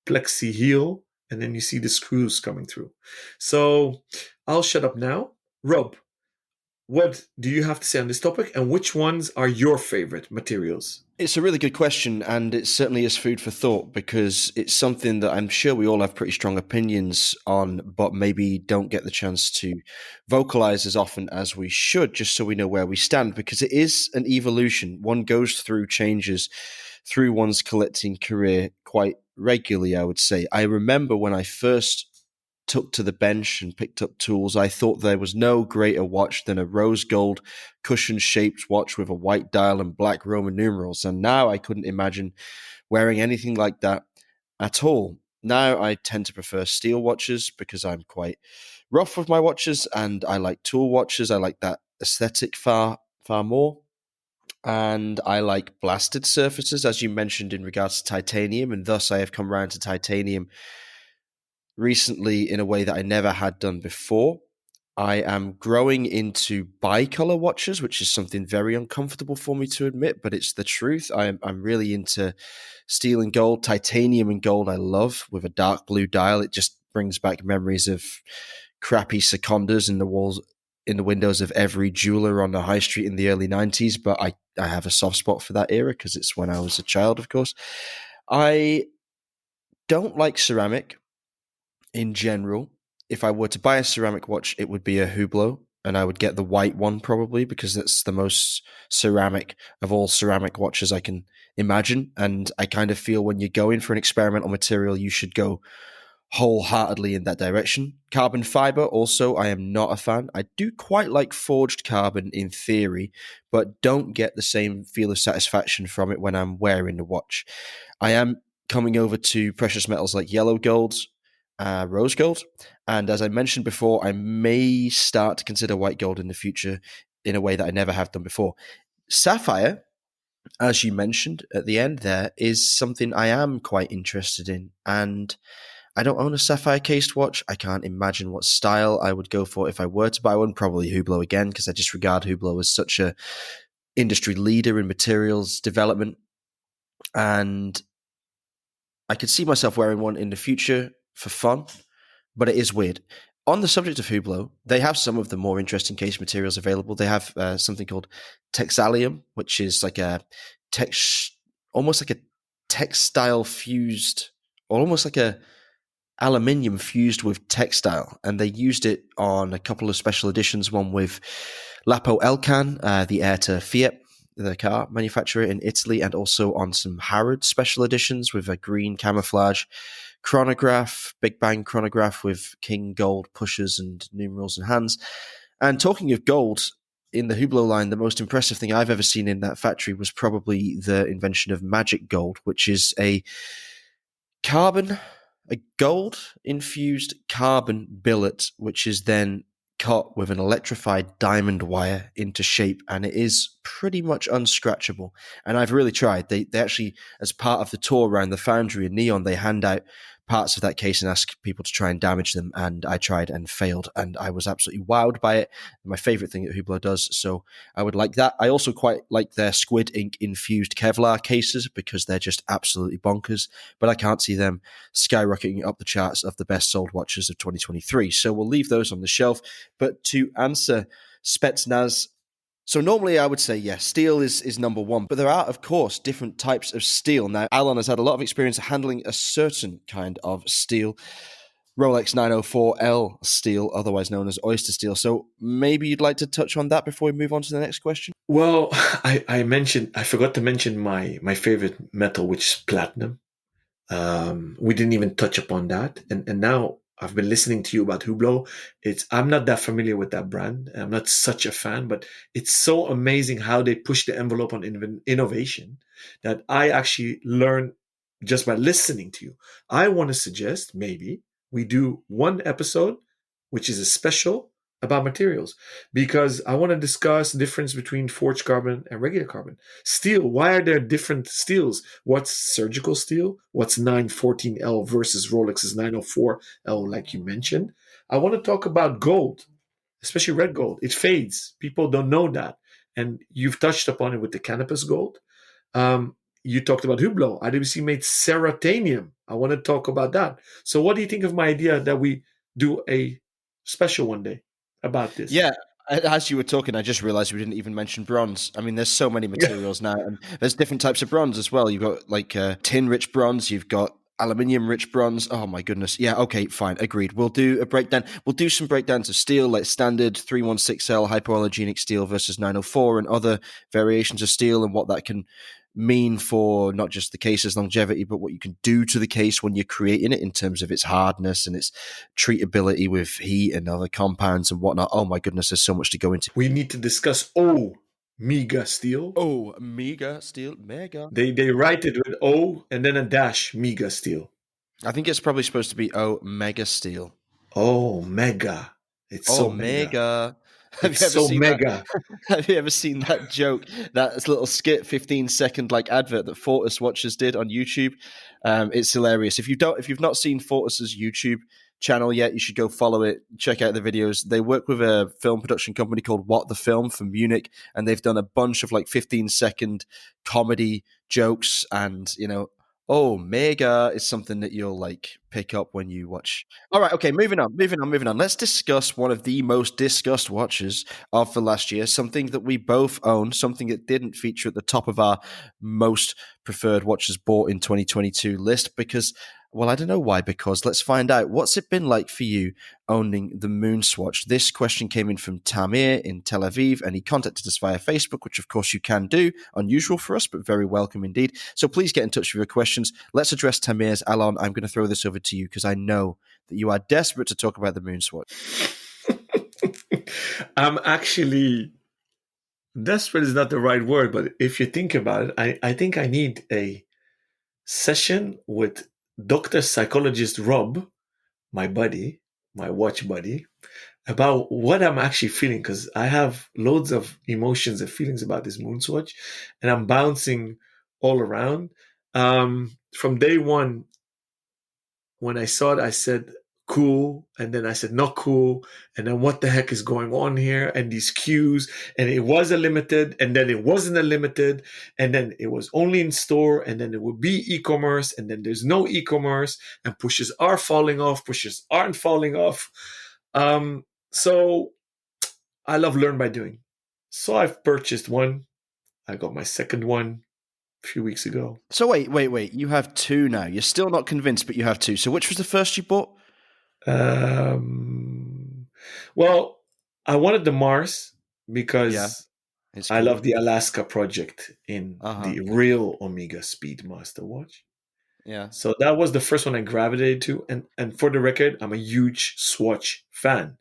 [SPEAKER 2] plexi heel and then you see the screws coming through. So I'll shut up now. Rob, what do you have to say on this topic, and which ones are your favorite materials?
[SPEAKER 1] It's a really good question, and it certainly is food for thought because it's something that I'm sure we all have pretty strong opinions on, but maybe don't get the chance to vocalize as often as we should, just so we know where we stand, because it is an evolution. One goes through changes through one's collecting career quite regularly, I would say. I remember when I first took to the bench and picked up tools, I thought there was no greater watch than a rose gold cushion-shaped watch with a white dial and black Roman numerals. And now I couldn't imagine wearing anything like that at all. Now I tend to prefer steel watches because I'm quite rough with my watches and I like tool watches. I like that aesthetic far more. And I like blasted surfaces, as you mentioned in regards to titanium, and thus I have come around to titanium recently in a way that I never had done before. I am growing into bicolor watches, which is something very uncomfortable for me to admit, but it's the truth. I'm really into steel and gold, titanium and gold. I love with a dark blue dial. It just brings back memories of crappy secondas in the walls, in the windows of every jeweler on the high street in the early 90s. But I have a soft spot for that era because it's when I was a child, of course. I don't like ceramic in general. If I were to buy a ceramic watch, it would be a Hublot, and I would get the white one probably because that's the most ceramic of all ceramic watches I can imagine. And I kind of feel when you're going for an experimental material, you should go wholeheartedly in that direction. Carbon fiber, also, I am not a fan. I do quite like forged carbon in theory, but don't get the same feel of satisfaction from it when I'm wearing the watch. I am coming over to precious metals like yellow gold, rose gold. And as I mentioned before, I may start to consider white gold in the future in a way that I never have done before. Sapphire, as you mentioned at the end there, is something I am quite interested in. And I don't own a sapphire cased watch. I can't imagine what style I would go for if I were to buy one. Probably Hublot again, because I just regard Hublot as such a industry leader in materials development. And I could see myself wearing one in the future for fun, but it is weird. On the subject of Hublot, they have some of the more interesting case materials available. They have something called texalium, which is like a almost like a textile fused, or almost like a aluminium fused with textile, and they used it on a couple of special editions. One with Lapo Elkan, the heir to Fiat, the car manufacturer in Italy, and also on some Harrods special editions with a green camouflage chronograph, Big Bang chronograph with King gold pushers and numerals and hands. And talking of gold, in the Hublot line, the most impressive thing I've ever seen in that factory was probably the invention of magic gold, which is a gold infused carbon billet, which is then cut with an electrified diamond wire into shape, and it is pretty much unscratchable. And I've really tried. They actually, as part of the tour around the foundry in Neon, they hand out parts of that case and ask people to try and damage them. And I tried and failed, and I was absolutely wowed by it. My favorite thing that Hublot does, so I would like that. I also quite like their squid ink infused Kevlar cases because they're just absolutely bonkers, but I can't see them skyrocketing up the charts of the best sold watches of 2023. So we'll leave those on the shelf. But to answer Spetsnaz, so normally I would say, yes, steel is number one, but there are, of course, different types of steel. Now, Alon has had a lot of experience handling a certain kind of steel, Rolex 904L steel, otherwise known as oyster steel. So maybe you'd like to touch on that before we move on to the next question?
[SPEAKER 2] Well, I forgot to mention my favorite metal, which is platinum. We didn't even touch upon that, and now I've been listening to you about Hublot. I'm not that familiar with that brand. I'm not such a fan, but it's so amazing how they push the envelope on innovation that I actually learn just by listening to you. I want to suggest maybe we do one episode, which is a special about materials, because I want to discuss the difference between forged carbon and regular carbon. Steel, why are there different steels? What's surgical steel? What's 914L versus Rolex's 904L, like you mentioned? I want to talk about gold, especially red gold. It fades. People don't know that. And you've touched upon it with the cannabis gold. You talked about Hublot. IWC made Ceratanium. I want to talk about that. So, what do you think of my idea that we do a special one day about this?
[SPEAKER 1] Yeah, as you were talking, I just realized we didn't even mention bronze. I mean, there's so many materials now, and there's different types of bronze as well. You've got like tin-rich bronze, you've got aluminium-rich bronze. Oh my goodness. Yeah, okay, fine, agreed. We'll do a breakdown. We'll do some breakdowns of steel, like standard 316L hypoallergenic steel versus 904, and other variations of steel, and what that can mean for not just the case's longevity, but what you can do to the case when you're creating it in terms of its hardness and its treatability with heat and other compounds and whatnot. Oh my goodness, there's so much to go into.
[SPEAKER 2] We need to discuss Omega steel.
[SPEAKER 1] Oh, mega steel, mega.
[SPEAKER 2] They write it with O and then a dash, Mega steel.
[SPEAKER 1] I think it's probably supposed to be mega steel.
[SPEAKER 2] Oh, mega. It's
[SPEAKER 1] Oh,
[SPEAKER 2] so mega.
[SPEAKER 1] mega. Have
[SPEAKER 2] It's
[SPEAKER 1] you ever
[SPEAKER 2] so
[SPEAKER 1] seen that?
[SPEAKER 2] mega.
[SPEAKER 1] Have you ever seen that joke, that little skit, 15-second like advert that Fortis Watchers did on YouTube? It's hilarious. If you've not seen Fortis's YouTube channel yet, you should go follow it. Check out the videos. They work with a film production company called What the Film from Munich, and they've done a bunch of like 15-second comedy jokes. And oh, mega is something that you'll like pick up when you watch. All right, okay, moving on. Let's discuss one of the most discussed watches of the last year, something that we both own, something that didn't feature at the top of our most preferred watches bought in 2022 list because, well, I don't know why, because let's find out. What's it been like for you owning the Moonswatch? This question came in from Tamir in Tel Aviv, and he contacted us via Facebook, which of course you can do. Unusual for us, but very welcome indeed. So please get in touch with your questions. Let's address Tamir's. Alon, I'm going to throw this over to you because I know that you are desperate to talk about the Moonswatch.
[SPEAKER 2] I'm actually, desperate is not the right word, but if you think about it, I think I need a session with Dr. Psychologist Rob, my buddy, my watch buddy, about what I'm actually feeling, because I have loads of emotions and feelings about this Moonswatch, and I'm bouncing all around. From day one, when I saw it, I said cool, and then I said not cool, and then what the heck is going on here? And these cues, and it was a limited, and then it wasn't a limited, and then it was only in store, and then it would be e-commerce, and then there's no e-commerce, and pushes are falling off, pushes aren't falling off. So I love learn by doing. So I've purchased one. I got my second one a few weeks ago.
[SPEAKER 1] So wait. You have two now. You're still not convinced, but you have two. So which was the first you bought?
[SPEAKER 2] Well, I wanted the Mars
[SPEAKER 1] Yeah,
[SPEAKER 2] because
[SPEAKER 1] it's
[SPEAKER 2] I
[SPEAKER 1] cool.
[SPEAKER 2] love the Alaska project in the real Omega Speedmaster watch.
[SPEAKER 1] Yeah.
[SPEAKER 2] So that was the first one I gravitated to. And for the record, I'm a huge Swatch fan.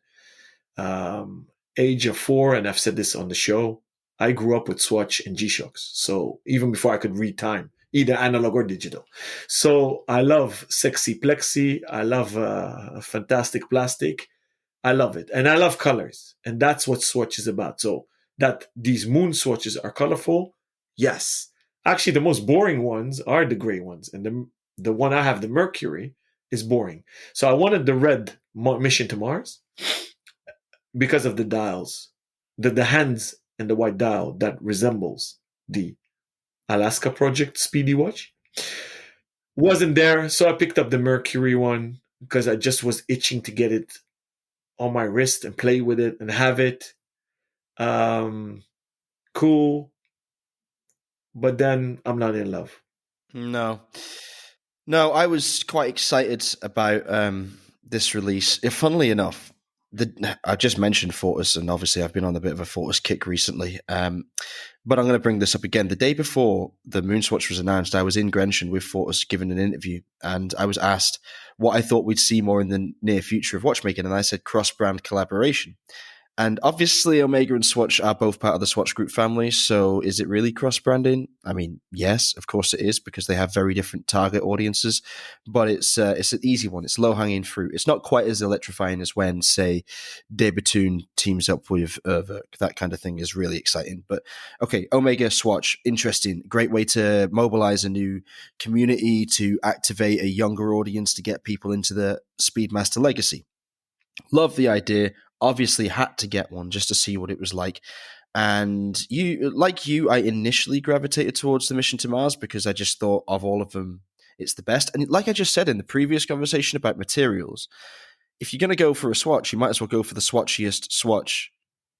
[SPEAKER 2] Age of 4, and I've said this on the show, I grew up with Swatch and G-Shocks. So even before I could read time, either analog or digital. So I love sexy plexi. I love fantastic plastic. I love it. And I love colors. And that's what Swatch is about. So that these moon swatches are colorful, yes. Actually, the most boring ones are the gray ones. And the one I have, the Mercury, is boring. So I wanted the red Mission to Mars because of the dials, the hands and the white dial that resembles the Alaska Project Speedy Watch. Wasn't there, so I picked up the Mercury one because I just was itching to get it on my wrist and play with it and have it. Cool, but then I'm not in love.
[SPEAKER 1] No, I was quite excited about this release. Funnily enough, I just mentioned Fortis, and obviously I've been on a bit of a Fortis kick recently. But I'm going to bring this up again. The day before the Moonswatch was announced, I was in Grenchen with Fortis giving an interview, and I was asked what I thought we'd see more in the near future of watchmaking, and I said cross-brand collaboration. And obviously, Omega and Swatch are both part of the Swatch Group family. So is it really cross branding? I mean, yes, of course it is, because they have very different target audiences. But it's an easy one. It's low hanging fruit. It's not quite as electrifying as when, say, Debatoon teams up with Urwerk. That kind of thing is really exciting. But okay, Omega Swatch, interesting. Great way to mobilize a new community, to activate a younger audience, to get people into the Speedmaster legacy. Love the idea. Obviously, had to get one just to see what it was like. And I initially gravitated towards the Mission to Mars because I just thought of all of them, it's the best. And like I just said in the previous conversation about materials, if you're going to go for a swatch, you might as well go for the swatchiest swatch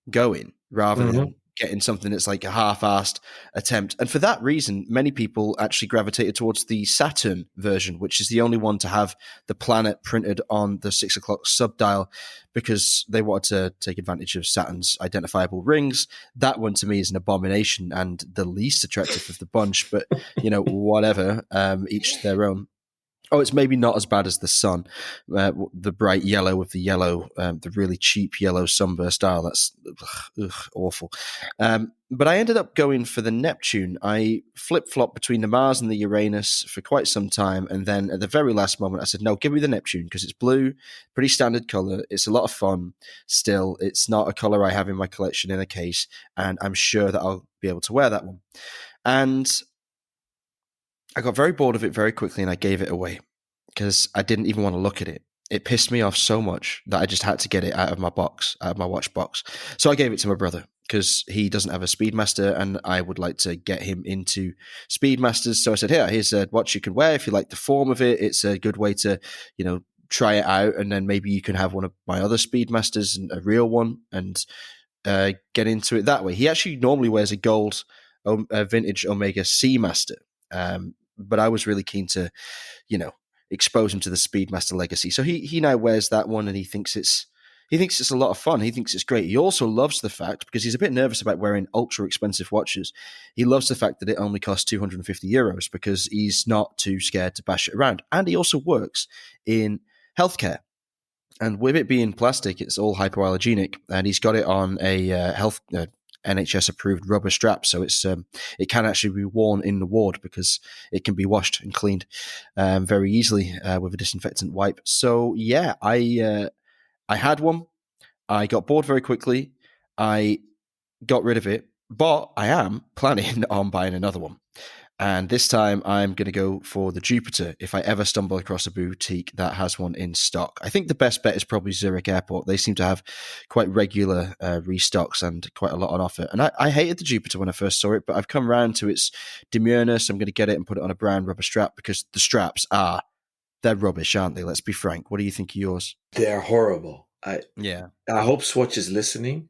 [SPEAKER 1] going rather than getting something that's like a half-assed attempt. And for that reason, many people actually gravitated towards the Saturn version, which is the only one to have the planet printed on the 6 o'clock subdial, because they wanted to take advantage of Saturn's identifiable rings. That one to me is an abomination and the least attractive of the bunch, but whatever, each their own. Oh, it's maybe not as bad as the sun, the bright yellow with the yellow, the really cheap yellow sunburst style. That's awful. But I ended up going for the Neptune. I flip-flopped between the Mars and the Uranus for quite some time. And then at the very last moment, I said, no, give me the Neptune, because it's blue, pretty standard color. It's a lot of fun still. It's not a color I have in my collection in a case. And I'm sure that I'll be able to wear that one. And I got very bored of it very quickly, and I gave it away because I didn't even want to look at it. It pissed me off so much that I just had to get it out of my box, out of my watch box. So I gave it to my brother because he doesn't have a Speedmaster, and I would like to get him into Speedmasters. So I said, here's a watch you can wear if you like the form of it. It's a good way to, try it out, and then maybe you can have one of my other Speedmasters, and a real one, and get into it that way. He actually normally wears a gold vintage Omega Seamaster. But I was really keen to, expose him to the Speedmaster legacy. So he now wears that one, and he thinks it's a lot of fun. He thinks it's great. He also loves the fact, because he's a bit nervous about wearing ultra expensive watches, he loves the fact that it only costs €250 because he's not too scared to bash it around. And he also works in healthcare. And with it being plastic, it's all hypoallergenic, and he's got it on a NHS approved rubber strap, so it can actually be worn in the ward because it can be washed and cleaned very easily with a disinfectant wipe. So yeah, I had one. I got bored very quickly. I got rid of it, but I am planning on buying another one. And this time I'm going to go for the Jupiter if I ever stumble across a boutique that has one in stock. I think the best bet is probably Zurich Airport. They seem to have quite regular restocks and quite a lot on offer. And I hated the Jupiter when I first saw it, but I've come around to its demureness. I'm going to get it and put it on a brown rubber strap because the straps they're rubbish, aren't they? Let's be frank. What do you think of yours?
[SPEAKER 2] They're horrible. I hope Swatch is listening.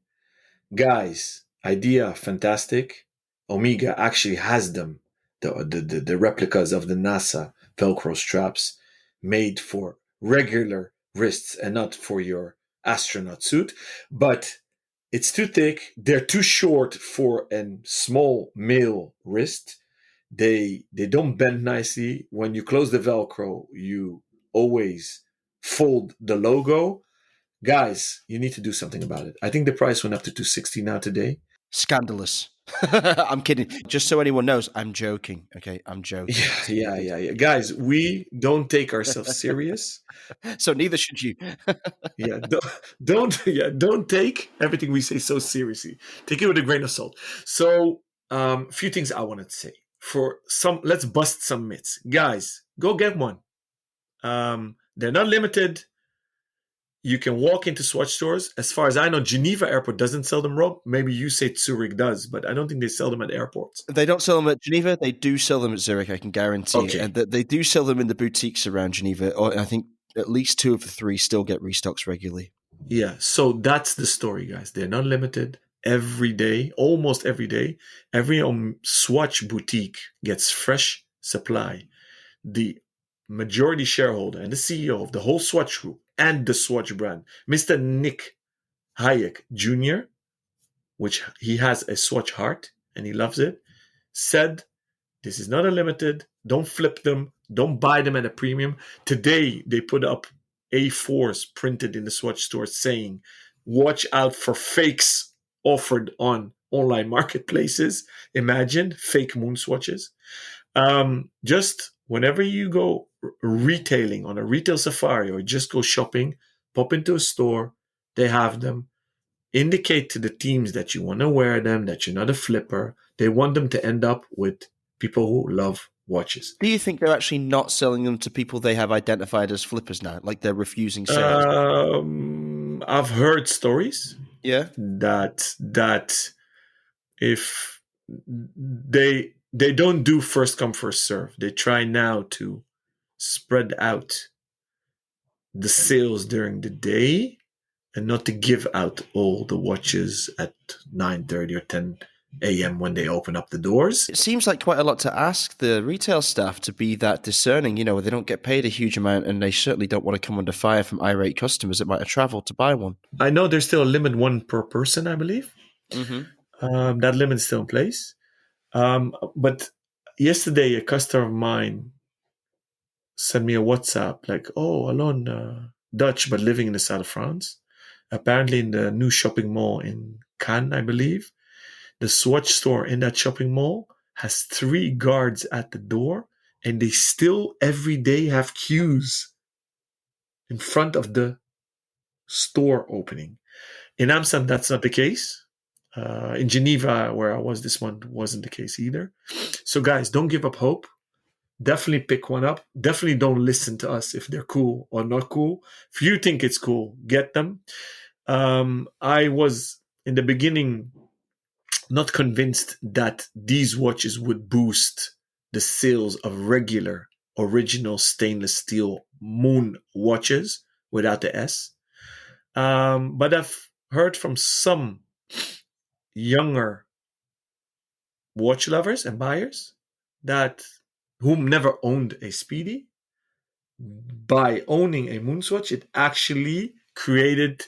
[SPEAKER 2] Guys, idea fantastic. Omega actually has them. The replicas of the NASA Velcro straps made for regular wrists and not for your astronaut suit. But it's too thick. They're too short for a small male wrist. They don't bend nicely. When you close the Velcro, you always fold the logo. Guys, you need to do something about it. I think the price went up to $260 now today.
[SPEAKER 1] Scandalous. I'm kidding. Just so anyone knows, I'm joking. Okay, I'm joking.
[SPEAKER 2] Yeah. Guys, we don't take ourselves serious.
[SPEAKER 1] So neither should you.
[SPEAKER 2] Don't take everything we say so seriously. Take it with a grain of salt. So, a few things I wanted to say. Let's bust some myths. Guys, go get one. They're not limited. You can walk into Swatch stores. As far as I know, Geneva Airport doesn't sell them, Rob. Maybe you say Zurich does, but I don't think they sell them at airports.
[SPEAKER 1] They don't sell them at Geneva. They do sell them at Zurich, I can guarantee. Okay. And they do sell them in the boutiques around Geneva. Or I think at least 2 of the 3 still get restocks regularly.
[SPEAKER 2] Yeah, so that's the story, guys. They're not limited. Every day, almost every day, every Swatch boutique gets fresh supply. The majority shareholder and the CEO of the whole Swatch group and the Swatch brand. Mr. Nick Hayek Jr., which he has a Swatch heart and he loves it, said, this is not a limited. Don't flip them. Don't buy them at a premium. Today, they put up A4s printed in the Swatch store saying, watch out for fakes offered on online marketplaces. Imagine fake moon swatches. Just whenever you go retailing on a retail safari or just go shopping, pop into a store, they have them. Indicate to the teams that you want to wear them, that you're not a flipper. They want them to end up with people who love watches.
[SPEAKER 1] Do you think they're actually not selling them to people they have identified as flippers now? Like they're refusing sales?
[SPEAKER 2] I've heard stories
[SPEAKER 1] Yeah.
[SPEAKER 2] that if they don't do first come first serve, they try now to spread out the sales during the day and not to give out all the watches at 9:30 or 10 a.m. when they open up the doors.
[SPEAKER 1] It seems like quite a lot to ask the retail staff to be that discerning. You know, they don't get paid a huge amount and they certainly don't want to come under fire from irate customers that might have traveled to buy one.
[SPEAKER 2] I know there's still a limit, one per person, I believe.
[SPEAKER 1] Mm-hmm.
[SPEAKER 2] That limit is still in place. But yesterday, a customer of mine sent me a WhatsApp like, oh, Alon, Dutch, but living in the south of France. Apparently in the new shopping mall in Cannes, I believe, the Swatch store in that shopping mall has 3 guards at the door, and they still every day have queues in front of the store opening. In Amsterdam, that's not the case. In Geneva, where I was this month, wasn't the case either. So guys, don't give up hope. Definitely pick one up. Definitely don't listen to us if they're cool or not cool. If you think it's cool, get them. I was, in the beginning, not convinced that these watches would boost the sales of regular, original stainless steel moon watches without the S. But I've heard from some younger watch lovers and buyers that whom never owned a Speedy, by owning a Moonswatch, it actually created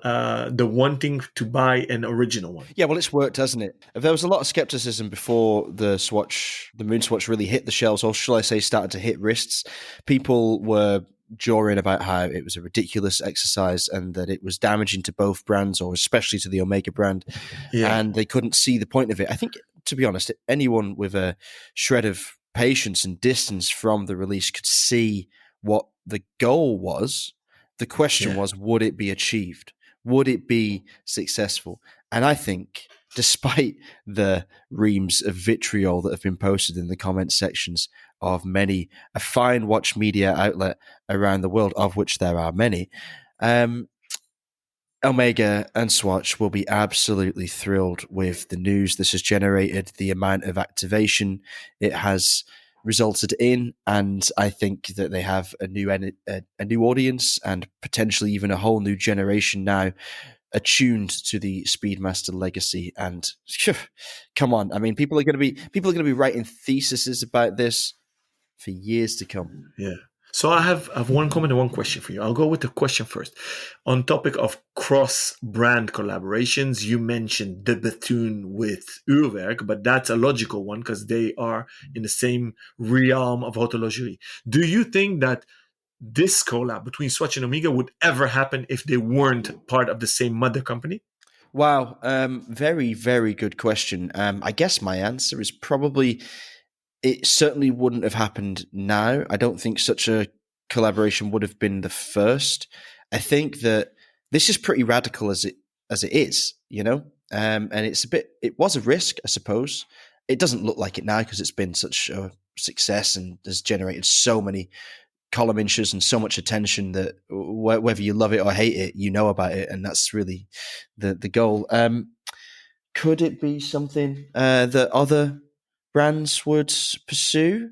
[SPEAKER 2] the wanting to buy an original one.
[SPEAKER 1] Yeah, well, it's worked, hasn't it? There was a lot of skepticism before the Moonswatch really hit the shelves, or shall I say started to hit wrists. People were jawing about how it was a ridiculous exercise and that it was damaging to both brands, or especially to the Omega brand, and they couldn't see the point of it. I think, to be honest, anyone with a shred of patience and distance from the release could see what the goal was. The question was, would it be achieved? Would it be successful? And I think, despite the reams of vitriol that have been posted in the comment sections of many a fine watch media outlet around the world, of which there are many, Omega and Swatch will be absolutely thrilled with the news this has generated, the amount of activation it has resulted in, and I think that they have a new audience and potentially even a whole new generation now attuned to the Speedmaster legacy. And come on, I mean, people are going to be writing theses about this for years to come.
[SPEAKER 2] Yeah. So I have one comment and one question for you. I'll go with the question first. On topic of cross-brand collaborations, you mentioned the Bethune with Uurwerk, but that's a logical one because they are in the same realm of horlogerie. Do you think that this collab between Swatch and Omega would ever happen if they weren't part of the same mother company?
[SPEAKER 1] Wow. Very, very good question. I guess my answer is probably it certainly wouldn't have happened now. I don't think such a collaboration would have been the first. I think that this is pretty radical as it is, you know? And it was a risk, I suppose. It doesn't look like it now because it's been such a success and has generated so many column inches and so much attention that whether you love it or hate it, you know about it. And that's really the goal. Could it be something that other brands would pursue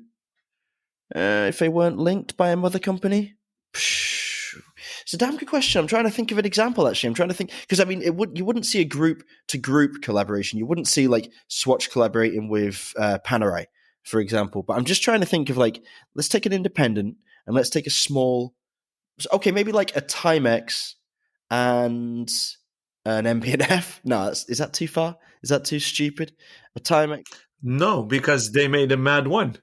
[SPEAKER 1] if they weren't linked by a mother company? It's a damn good question. I'm trying to think of an example, actually. I'm trying to think, because I mean, you wouldn't see a group to group collaboration. You wouldn't see like Swatch collaborating with Panerai, for example. But I'm just trying to think of like, let's take an independent and let's take a small okay, maybe like a Timex and an MPNF. No, is that too far? Is that too stupid? A Timex.
[SPEAKER 2] No, because they made a mad one.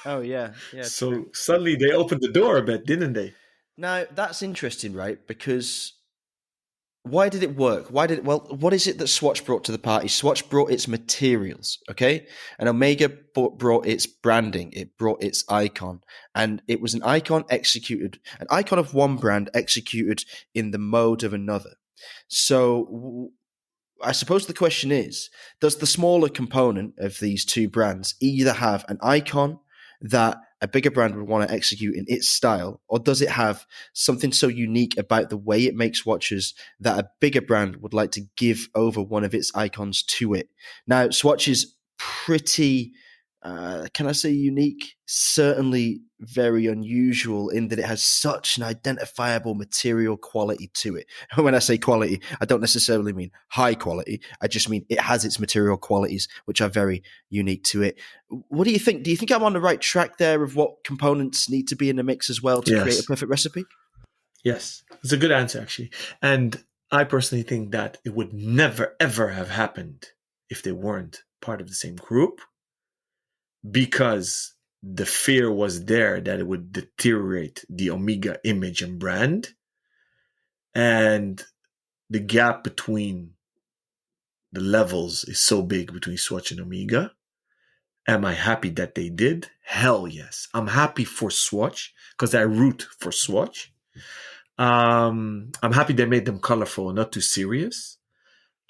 [SPEAKER 1] Oh yeah, yeah, true.
[SPEAKER 2] So suddenly they opened the door a bit, didn't they?
[SPEAKER 1] Now that's interesting, right? Because why did it work? Well, what is it that Swatch brought to the party? Swatch brought its materials, okay? And Omega brought its branding, it brought its icon. And it was an icon of one brand executed in the mode of another. So I suppose the question is, does the smaller component of these two brands either have an icon that a bigger brand would want to execute in its style, or does it have something so unique about the way it makes watches that a bigger brand would like to give over one of its icons to it? Now, Swatch is pretty, can I say unique? Certainly very unusual in that it has such an identifiable material quality to it. When I say quality, I don't necessarily mean high quality. I just mean it has its material qualities, which are very unique to it. What do you think? Do you think I'm on the right track there of what components need to be in the mix as well to create a
[SPEAKER 2] Yes.
[SPEAKER 1] perfect recipe?
[SPEAKER 2] Yes. It's a good answer, actually. And I personally think that it would never, ever have happened if they weren't part of the same group, because the fear was there that it would deteriorate the Omega image and brand. And the gap between the levels is so big between Swatch and Omega. Am I happy that they did? Hell yes. I'm happy for Swatch because I root for Swatch. I'm happy they made them colorful and not too serious.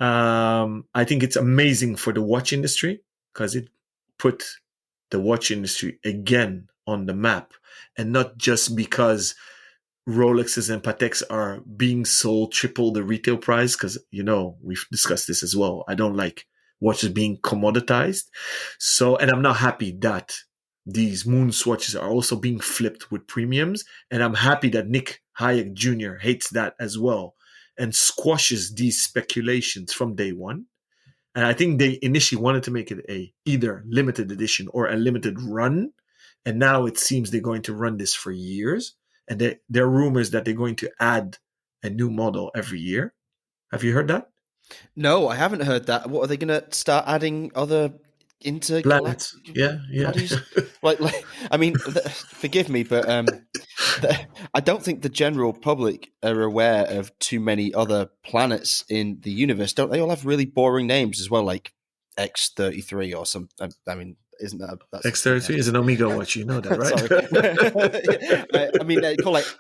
[SPEAKER 2] I think it's amazing for the watch industry because it put the watch industry again on the map, and not just because Rolexes and Pateks are being sold triple the retail price, because we've discussed this as well. I don't like watches being commoditized. So, and I'm not happy that these moon swatches are also being flipped with premiums. And I'm happy that Nick Hayek Jr. hates that as well and squashes these speculations from day one. And I think they initially wanted to make it a either limited edition or a limited run. And now it seems they're going to run this for years. And there are rumors that they're going to add a new model every year. Have you heard that?
[SPEAKER 1] No, I haven't heard that. What are they going to start adding other
[SPEAKER 2] Planets.
[SPEAKER 1] intergalactic
[SPEAKER 2] Yeah.
[SPEAKER 1] bodies? I mean, forgive me, but I don't think the general public are aware of too many other planets in the universe. Don't they all have really boring names as well, like X33 or some? I mean, isn't that that's
[SPEAKER 2] X33 is an Omega watch, you know that, right?
[SPEAKER 1] Sorry. I mean, they call it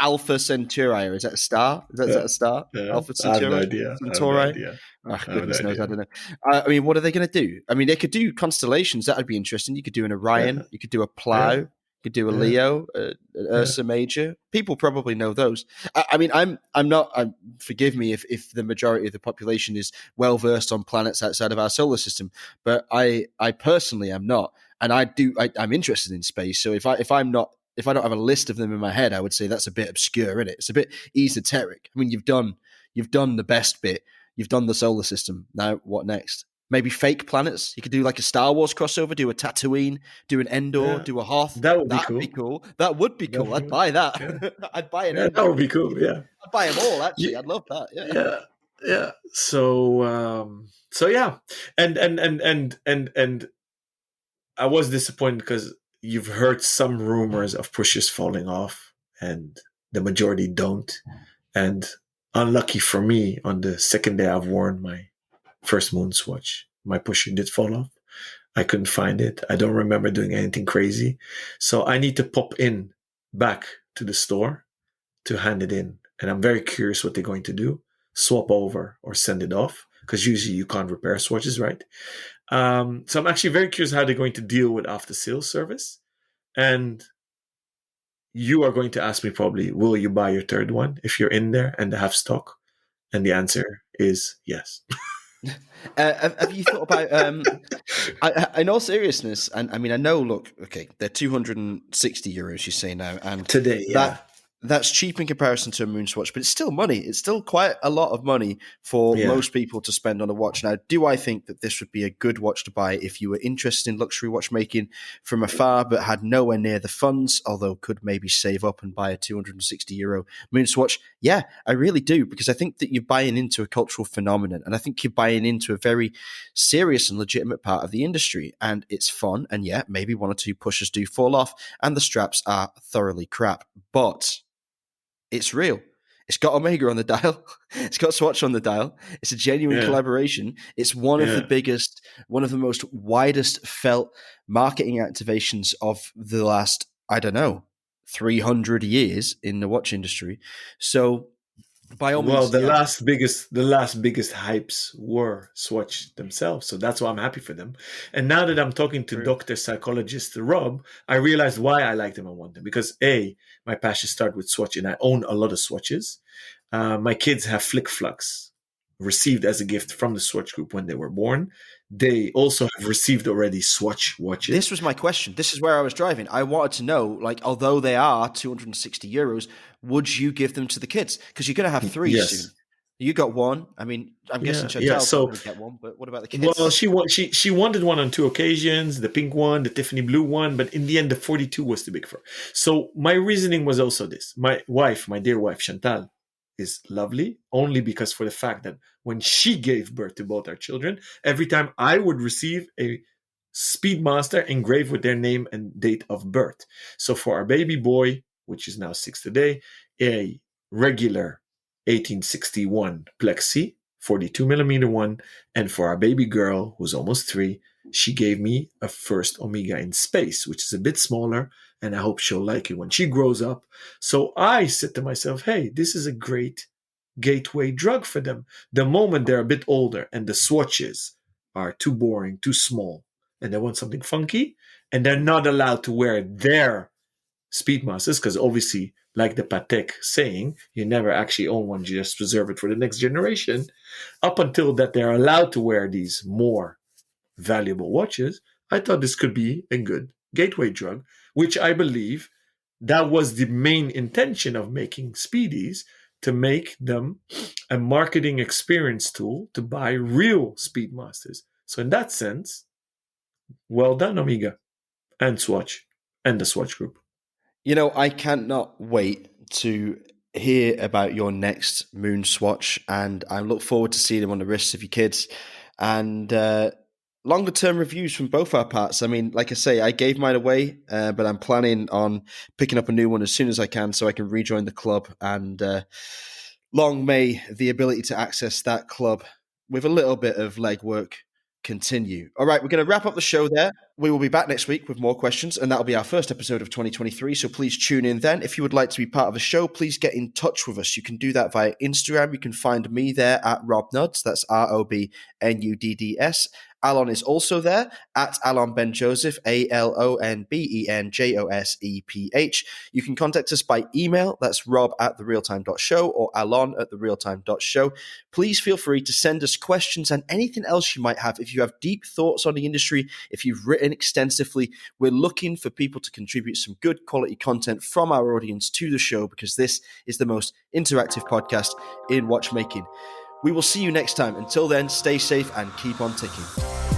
[SPEAKER 1] Alpha Centauri. Is that a star? Is that a star?
[SPEAKER 2] Yeah.
[SPEAKER 1] Alpha
[SPEAKER 2] I have no
[SPEAKER 1] Centauri?
[SPEAKER 2] idea.
[SPEAKER 1] Centauri? Oh, goodness knows, I don't know. I mean, what are they going to do? I mean, they could do constellations. That would be interesting. You could do an Orion.
[SPEAKER 2] Yeah.
[SPEAKER 1] You could do a Plough.
[SPEAKER 2] Yeah.
[SPEAKER 1] You could do a Leo, an Ursa Major. People probably know those. I mean, I'm not. Forgive me if the majority of the population is well versed on planets outside of our solar system, but I personally am not, and I'm interested in space. So if I don't have a list of them in my head, I would say that's a bit obscure, isn't it? It's a bit esoteric. I mean, you've done the best bit. You've done the solar system. Now, what next? Maybe fake planets. You could do like a Star Wars crossover, do a Tatooine, do an Endor, do a Hoth.
[SPEAKER 2] That would be
[SPEAKER 1] That'd
[SPEAKER 2] cool.
[SPEAKER 1] be cool. That would be cool. I'd buy that.
[SPEAKER 2] Yeah.
[SPEAKER 1] I'd buy an
[SPEAKER 2] Yeah,
[SPEAKER 1] Endor.
[SPEAKER 2] that would be cool. Yeah.
[SPEAKER 1] I'd buy them all, actually.
[SPEAKER 2] Yeah.
[SPEAKER 1] I'd love that. Yeah.
[SPEAKER 2] Yeah. So yeah. And I was disappointed because you've heard some rumors of pushes falling off and the majority don't. And unlucky for me, on the second day I've worn my first Moonswatch, my pusher did fall off. I couldn't find it. I don't remember doing anything crazy. So I need to pop in back to the store to hand it in. And I'm very curious what they're going to do. Swap over or send it off. Because usually you can't repair swatches, right? So I'm actually very curious how they're going to deal with after sales service. And you are going to ask me probably, will you buy your third one if you're in there and they have stock? And the answer is yes.
[SPEAKER 1] Have you thought about, in all seriousness, and I mean, I know, look, okay, they're €260, you say now. And
[SPEAKER 2] today, yeah.
[SPEAKER 1] that's cheap in comparison to a Moonswatch, but it's still money. It's still quite a lot of money for
[SPEAKER 2] Yeah.
[SPEAKER 1] most people to spend on a watch. Now, do I think that this would be a good watch to buy if you were interested in luxury watchmaking from afar, but had nowhere near the funds, although could maybe save up and buy a €260 Moonswatch? Yeah, I really do, because I think that you're buying into a cultural phenomenon, and I think you're buying into a very serious and legitimate part of the industry, and it's fun, and yeah, maybe one or two pushers do fall off, and the straps are thoroughly crap, but it's real. It's got Omega on the dial. It's got Swatch on the dial. It's a genuine
[SPEAKER 2] Yeah.
[SPEAKER 1] collaboration. It's one of the
[SPEAKER 2] Yeah.
[SPEAKER 1] biggest, one of the most widest felt marketing activations of the last, I don't know, 300 years in the watch industry. So by all
[SPEAKER 2] Well,
[SPEAKER 1] means,
[SPEAKER 2] the
[SPEAKER 1] yeah.
[SPEAKER 2] last biggest hypes were Swatch themselves, so that's why I'm happy for them. And now that I'm talking to
[SPEAKER 1] True.
[SPEAKER 2] Dr. Psychologist Rob, I realized why I like them and want them. Because A, my passion started with Swatch, and I own a lot of Swatches. My kids have Flick Flux, received as a gift from the Swatch Group when they were born. They also have received already Swatch watches.
[SPEAKER 1] This was my question. This is where I was driving. I wanted to know, like, although they are €260, would you give them to the kids? Because you're going to have three
[SPEAKER 2] Yes.
[SPEAKER 1] soon. You got one. I mean, I'm guessing
[SPEAKER 2] Yeah,
[SPEAKER 1] Chantal's
[SPEAKER 2] so
[SPEAKER 1] not going to get one, but what about the kids?
[SPEAKER 2] well, she wanted one on two occasions, the pink one, the Tiffany blue one, but in the end, the 42 was too big for her. So my reasoning was also this: my wife, my dear wife Chantal, is lovely only because for the fact that when she gave birth to both our children, every time I would receive a Speedmaster engraved with their name and date of birth. So for our baby boy, which is now 6 today, a regular 1861 Plexi 42 millimeter one, and for our baby girl who's almost 3, she gave me a first Omega in space, which is a bit smaller, and I hope she'll like it when she grows up. So I said to myself, hey, this is a great gateway drug for them. The moment they're a bit older and the swatches are too boring, too small, and they want something funky, and they're not allowed to wear their Speedmasters, because obviously, like the Patek saying, you never actually own one, you just preserve it for the next generation. Up until that they're allowed to wear these more valuable watches, I thought this could be a good gateway drug, which I believe that was the main intention of making Speedies, to make them a marketing experience tool to buy real Speedmasters. So in that sense, well done, Omega and Swatch and the Swatch Group.
[SPEAKER 1] You know, I cannot wait to hear about your next Moonswatch, and I look forward to seeing them on the wrists of your kids. And longer term reviews from both our parts. I mean, like I say, I gave mine away, but I'm planning on picking up a new one as soon as I can so I can rejoin the club. And long may the ability to access that club with a little bit of legwork continue. All right, we're going to wrap up the show there. We will be back next week with more questions, and that'll be our first episode of 2023. So please tune in then. If you would like to be part of the show, please get in touch with us. You can do that via Instagram. You can find me there at Rob Nuds. That's ROBNUDDS. Alon is also there at Alon Ben Joseph, ALONBENJOSEPH. You can contact us by email. That's rob@therealtime.show or alon@therealtime.show. Please feel free to send us questions and anything else you might have. If you have deep thoughts on the industry, if you've written extensively, we're looking for people to contribute some good quality content from our audience to the show, because this is the most interactive podcast in watchmaking. We will see you next time. Until then, stay safe and keep on ticking.